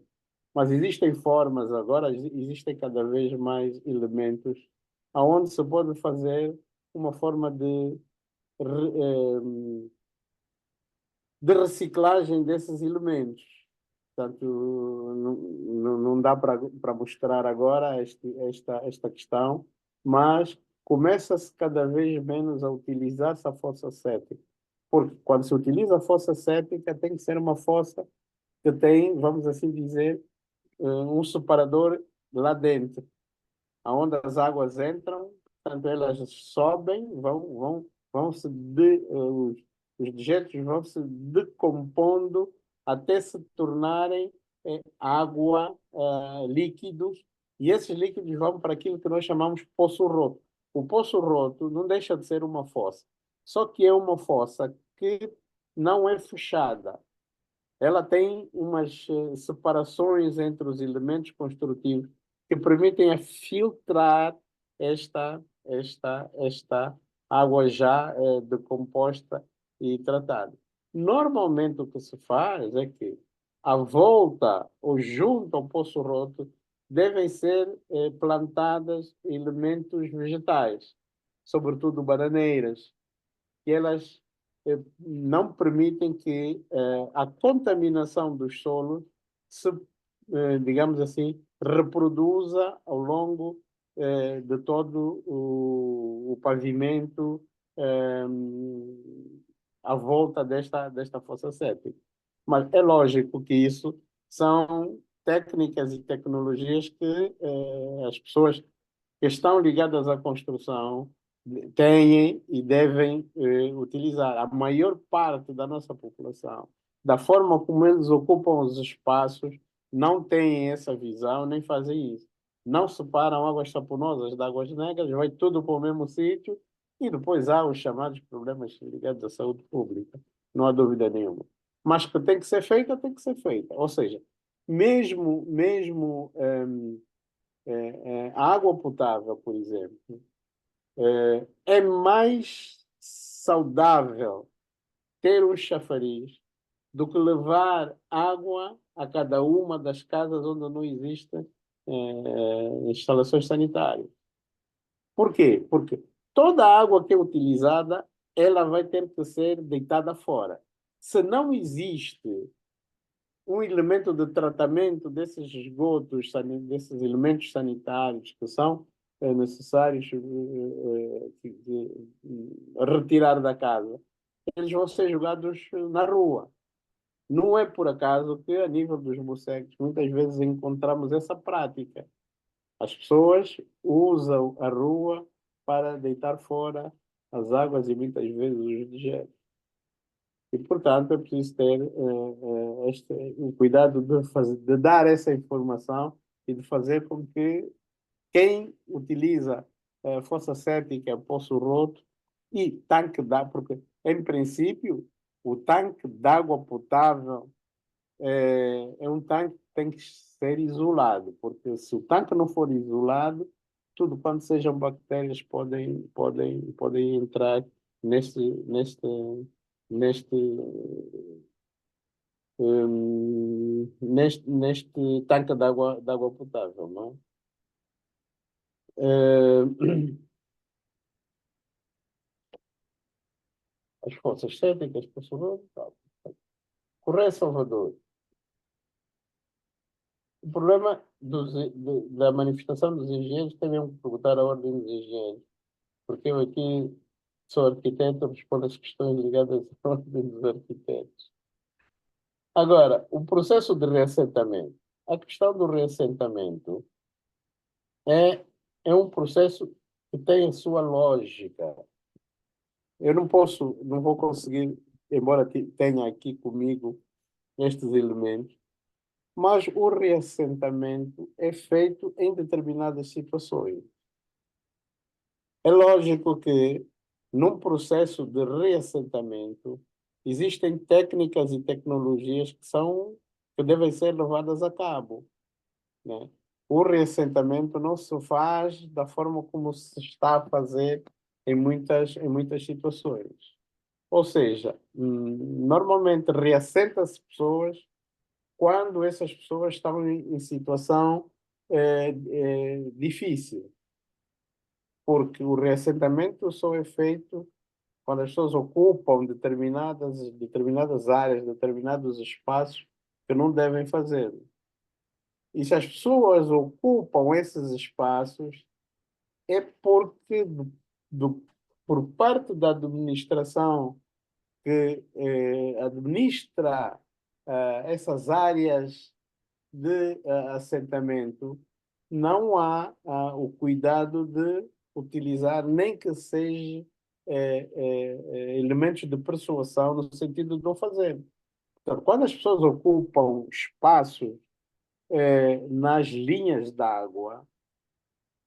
Mas existem formas agora, existem cada vez mais elementos aonde se pode fazer uma forma de de reciclagem desses elementos. Portanto, não dá para mostrar agora esta questão, mas começa-se cada vez menos a utilizar essa fossa séptica. Porque quando se utiliza a fossa séptica, tem que ser uma fossa que tem, vamos assim dizer, um separador lá dentro, onde as águas entram, portanto, elas sobem, os dejetos vão se decompondo até se tornarem água, líquidos, e esses líquidos vão para aquilo que nós chamamos poço roto. O poço roto não deixa de ser uma fossa, só que é uma fossa que não é fechada. Ela tem umas separações entre os elementos construtivos que permitem a filtrar esta água já decomposta e tratada. Normalmente o que se faz é que à volta ou junto ao poço roto devem ser plantadas elementos vegetais, sobretudo bananeiras, que elas não permitem que a contaminação dos solos se, digamos assim, reproduza ao longo de todo o pavimento à volta desta fossa séptica. Mas é lógico que isso são técnicas e tecnologias que as pessoas que estão ligadas à construção têm e devem utilizar. A maior parte da nossa população, da forma como eles ocupam os espaços, não têm essa visão nem fazem isso. Não separam águas saponosas de águas negras, vai tudo para o mesmo sítio e depois há os chamados problemas ligados à saúde pública. Não há dúvida nenhuma. Mas que tem que ser feita, tem que ser feita. Ou seja, mesmo a água potável, por exemplo, é mais saudável ter um chafariz do que levar água a cada uma das casas onde não existem instalações sanitárias. Por quê? Porque toda a água que é utilizada, ela vai ter que ser deitada fora. Se não existe um elemento de tratamento desses esgotos, desses elementos sanitários que são necessários retirar da casa, eles vão ser jogados na rua. Não é por acaso que, a nível dos morcegos, muitas vezes encontramos essa prática. As pessoas usam a rua para deitar fora as águas e muitas vezes os dejetos. E, portanto, é preciso ter o cuidado de dar essa informação e de fazer com que quem utiliza fossa séptica, poço roto e tanque d'água, porque, em princípio, o tanque de água potável é um tanque que tem que ser isolado, porque se o tanque não for isolado, tudo quanto sejam bactérias podem entrar neste, neste tanque de água potável, não é? As fossas sépticas, professor, Correio Salvador. O problema da manifestação dos engenheiros tem que perguntar a ordem dos engenheiros, porque eu aqui sou arquiteto, respondo às questões ligadas à ordem dos arquitetos. Agora, o processo de reassentamento. A questão do reassentamento é um processo que tem a sua lógica. Eu não vou conseguir, embora tenha aqui comigo estes elementos, mas o reassentamento é feito em determinadas situações. É lógico que, num processo de reassentamento, existem técnicas e tecnologias que devem ser levadas a cabo, né? O reassentamento não se faz da forma como se está a fazer em muitas situações. Ou seja, normalmente reassenta-se pessoas quando essas pessoas estão em situação difícil, porque o reassentamento só é feito quando as pessoas ocupam determinadas áreas, determinados espaços que não devem fazer. E se as pessoas ocupam esses espaços, é porque, por parte da administração que administra essas áreas de assentamento, não há o cuidado de utilizar nem que seja elementos de persuasão no sentido de não fazer. Portanto, quando as pessoas ocupam espaços nas linhas d'água,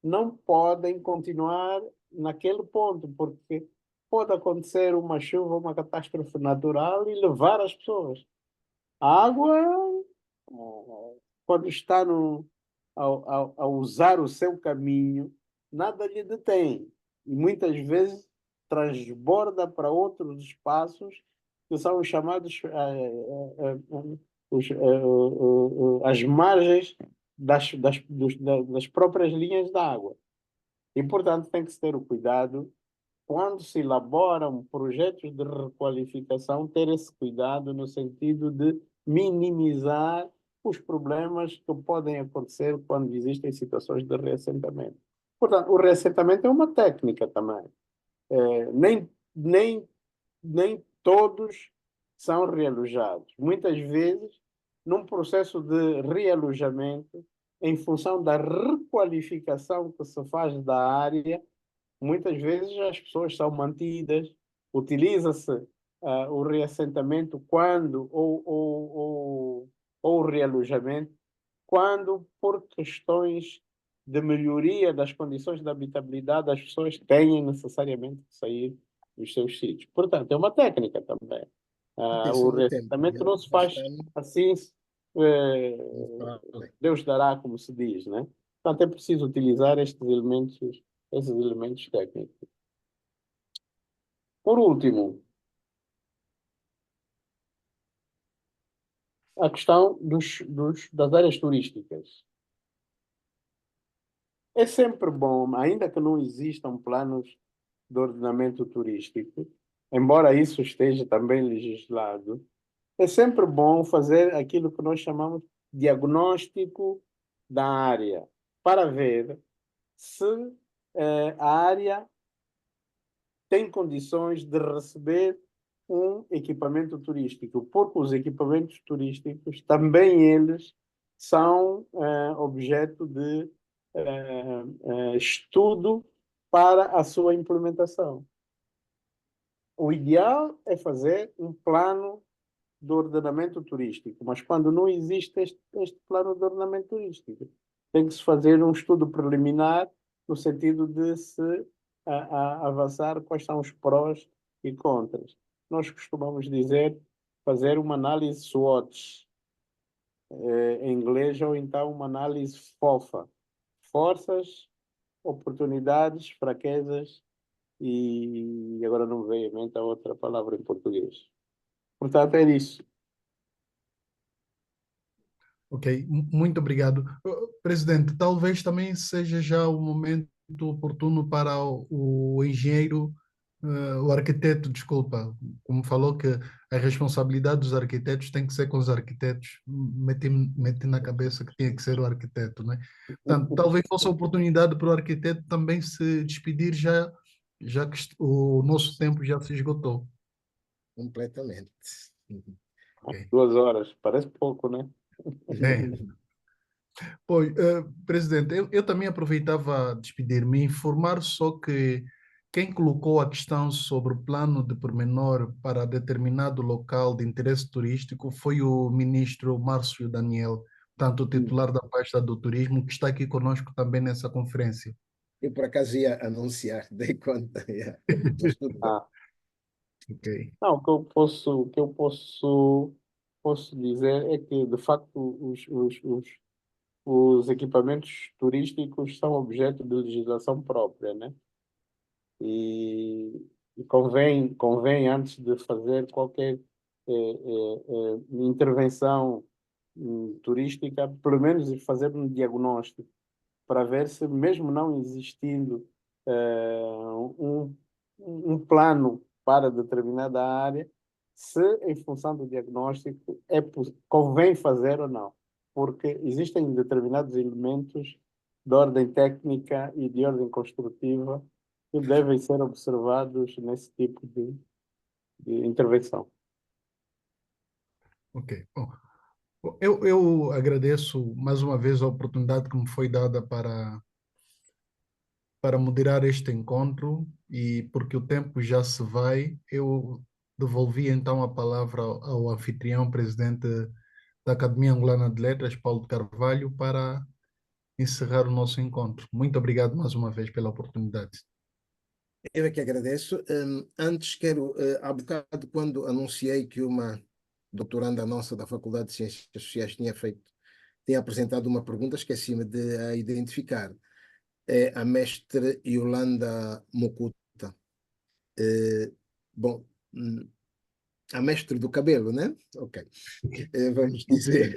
não podem continuar naquele ponto, porque pode acontecer uma chuva, uma catástrofe natural e levar as pessoas. A água, quando está a usar o seu caminho, nada lhe detém. E muitas vezes transborda para outros espaços que são os chamados as margens das próprias linhas d'água. E, portanto, tem que se ter o cuidado, quando se elaboram projetos de requalificação, ter esse cuidado no sentido de minimizar os problemas que podem acontecer quando existem situações de reassentamento. Portanto, o reassentamento é uma técnica também. Nem todos são realojados. Muitas vezes, num processo de realojamento, em função da requalificação que se faz da área, muitas vezes as pessoas são mantidas, utiliza-se o reassentamento quando, ou o realojamento, quando, por questões de melhoria das condições de habitabilidade, as pessoas têm necessariamente que sair dos seus sítios. Portanto, é uma técnica também. O Atenção do tempo. reassentamento não se faz assim, Fala. Deus dará, como se diz, né? Portanto, é preciso utilizar esses elementos técnicos. Por último, a questão das áreas turísticas. É sempre bom, ainda que não existam planos de ordenamento turístico, embora isso esteja também legislado, é sempre bom fazer aquilo que nós chamamos de diagnóstico da área, para ver se a área tem condições de receber um equipamento turístico, porque os equipamentos turísticos também eles são objeto de estudo para a sua implementação. O ideal é fazer um plano de ordenamento turístico, mas quando não existe este plano de ordenamento turístico, tem que se fazer um estudo preliminar no sentido de se avançar quais são os prós e contras. Nós costumamos dizer fazer uma análise SWOT em inglês, ou então uma análise FOFA. Forças, oportunidades, fraquezas e agora não me veio à mente a outra palavra em português. Portanto, é isso. Ok, muito obrigado. Presidente, talvez também seja já o momento oportuno para o engenheiro, o arquiteto, desculpa, como falou que a responsabilidade dos arquitetos tem que ser com os arquitetos, meti na cabeça que tinha que ser o arquiteto, né? Portanto, talvez fosse a oportunidade para o arquiteto também se despedir já que o nosso tempo já se esgotou. Completamente. Ok. 2 horas, parece pouco, né? É. Pois, presidente, eu também aproveitava a despedir-me e informar só que quem colocou a questão sobre o plano de pormenor para determinado local de interesse turístico foi o ministro Márcio Daniel, tanto o titular da pasta do turismo, que está aqui conosco também nessa conferência. Eu, por acaso, ia anunciar, dei conta. Mas tudo bem. Ok. Não, o que eu posso dizer é que, de facto, os equipamentos turísticos são objeto de legislação própria, né? E convém, antes de fazer qualquer intervenção turística, pelo menos fazer um diagnóstico para ver se, mesmo não existindo um plano para determinada área, se em função do diagnóstico convém fazer ou não, porque existem determinados elementos de ordem técnica e de ordem construtiva que devem ser observados nesse tipo de intervenção. Ok. Bom, eu agradeço mais uma vez a oportunidade que me foi dada para moderar este encontro e porque o tempo já se vai, eu devolvi então a palavra ao anfitrião, presidente da Academia Angolana de Letras, Paulo de Carvalho, para encerrar o nosso encontro. Muito obrigado mais uma vez pela oportunidade. Eu é que agradeço. Antes quero, há bocado, quando anunciei que uma doutoranda nossa da Faculdade de Ciências Sociais tinha apresentado uma pergunta, esqueci-me de a identificar. É a mestre Yolanda Mokuta. Bom, a mestre do cabelo, né? Ok. Vamos dizer.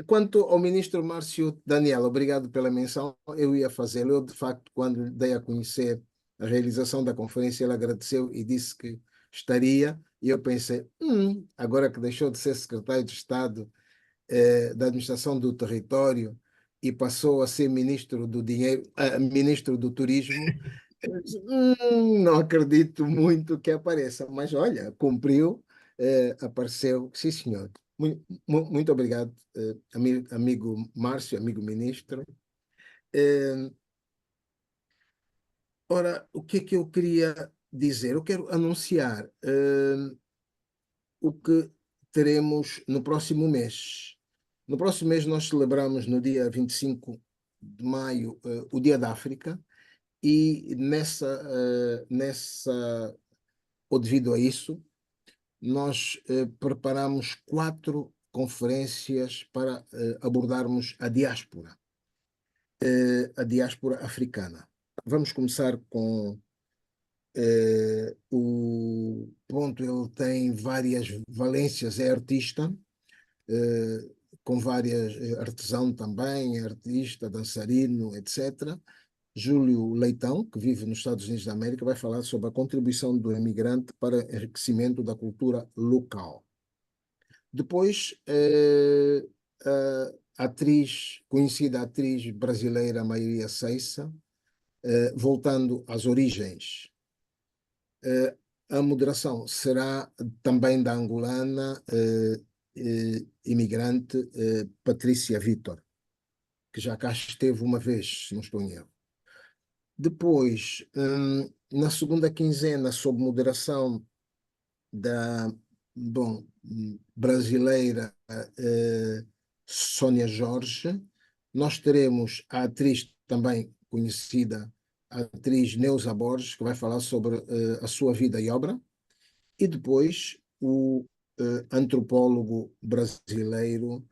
Quanto ao ministro Márcio Daniel, obrigado pela menção, eu ia fazê-lo. Eu, de facto, quando dei a conhecer a realização da conferência, ele agradeceu e disse que estaria, e eu pensei, agora que deixou de ser secretário de Estado da Administração do Território e passou a ser ministro do Dinheiro, ministro do Turismo, eu disse, não acredito muito que apareça, mas olha, cumpriu, apareceu, sim senhor. Muito obrigado, amigo Márcio, amigo ministro. Ora, o que é que eu queria dizer? Eu quero anunciar o que teremos no próximo mês. No próximo mês nós celebramos no dia 25 de maio o Dia da África e ou devido a isso, nós preparamos 4 conferências para abordarmos a diáspora africana. Vamos começar com pronto, ele tem várias valências, é artista, com várias, artesão também, artista, dançarino, etc. Júlio Leitão, que vive nos Estados Unidos da América, vai falar sobre a contribuição do imigrante para o enriquecimento da cultura local. Depois, a atriz, conhecida atriz brasileira Maria Seissa, voltando às origens. A moderação será também da angolana imigrante Patrícia Vitor, que já cá esteve uma vez, se não estou em erro. Depois, na segunda quinzena, sob moderação da brasileira Sônia Jorge, nós teremos a atriz também conhecida, a atriz Neuza Borges, que vai falar sobre a sua vida e obra, e depois o antropólogo brasileiro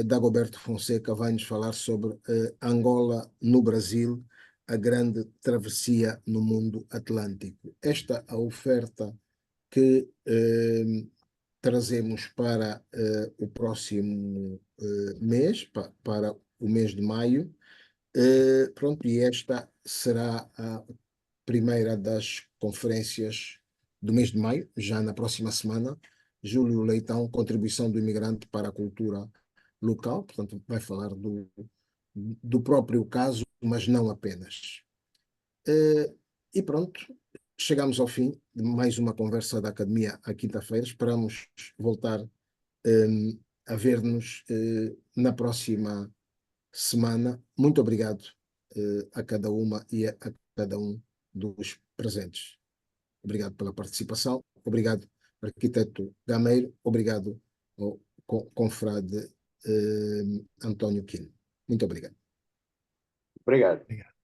Dagoberto Fonseca vai nos falar sobre Angola no Brasil, a grande travessia no mundo atlântico. Esta é a oferta que trazemos para o próximo mês, para o mês de maio. Pronto, e esta será a primeira das conferências do mês de maio, já na próxima semana. Júlio Leitão, contribuição do imigrante para a cultura local, portanto, vai falar do próprio caso, mas não apenas. E pronto, chegamos ao fim de mais uma conversa da Academia à quinta-feira. Esperamos voltar a ver-nos na próxima semana. Muito obrigado a cada uma e a cada um dos presentes. Obrigado pela participação. Obrigado, arquiteto Gameiro. Obrigado ao confrade António Quino. Muito obrigado. Obrigado. Obrigado.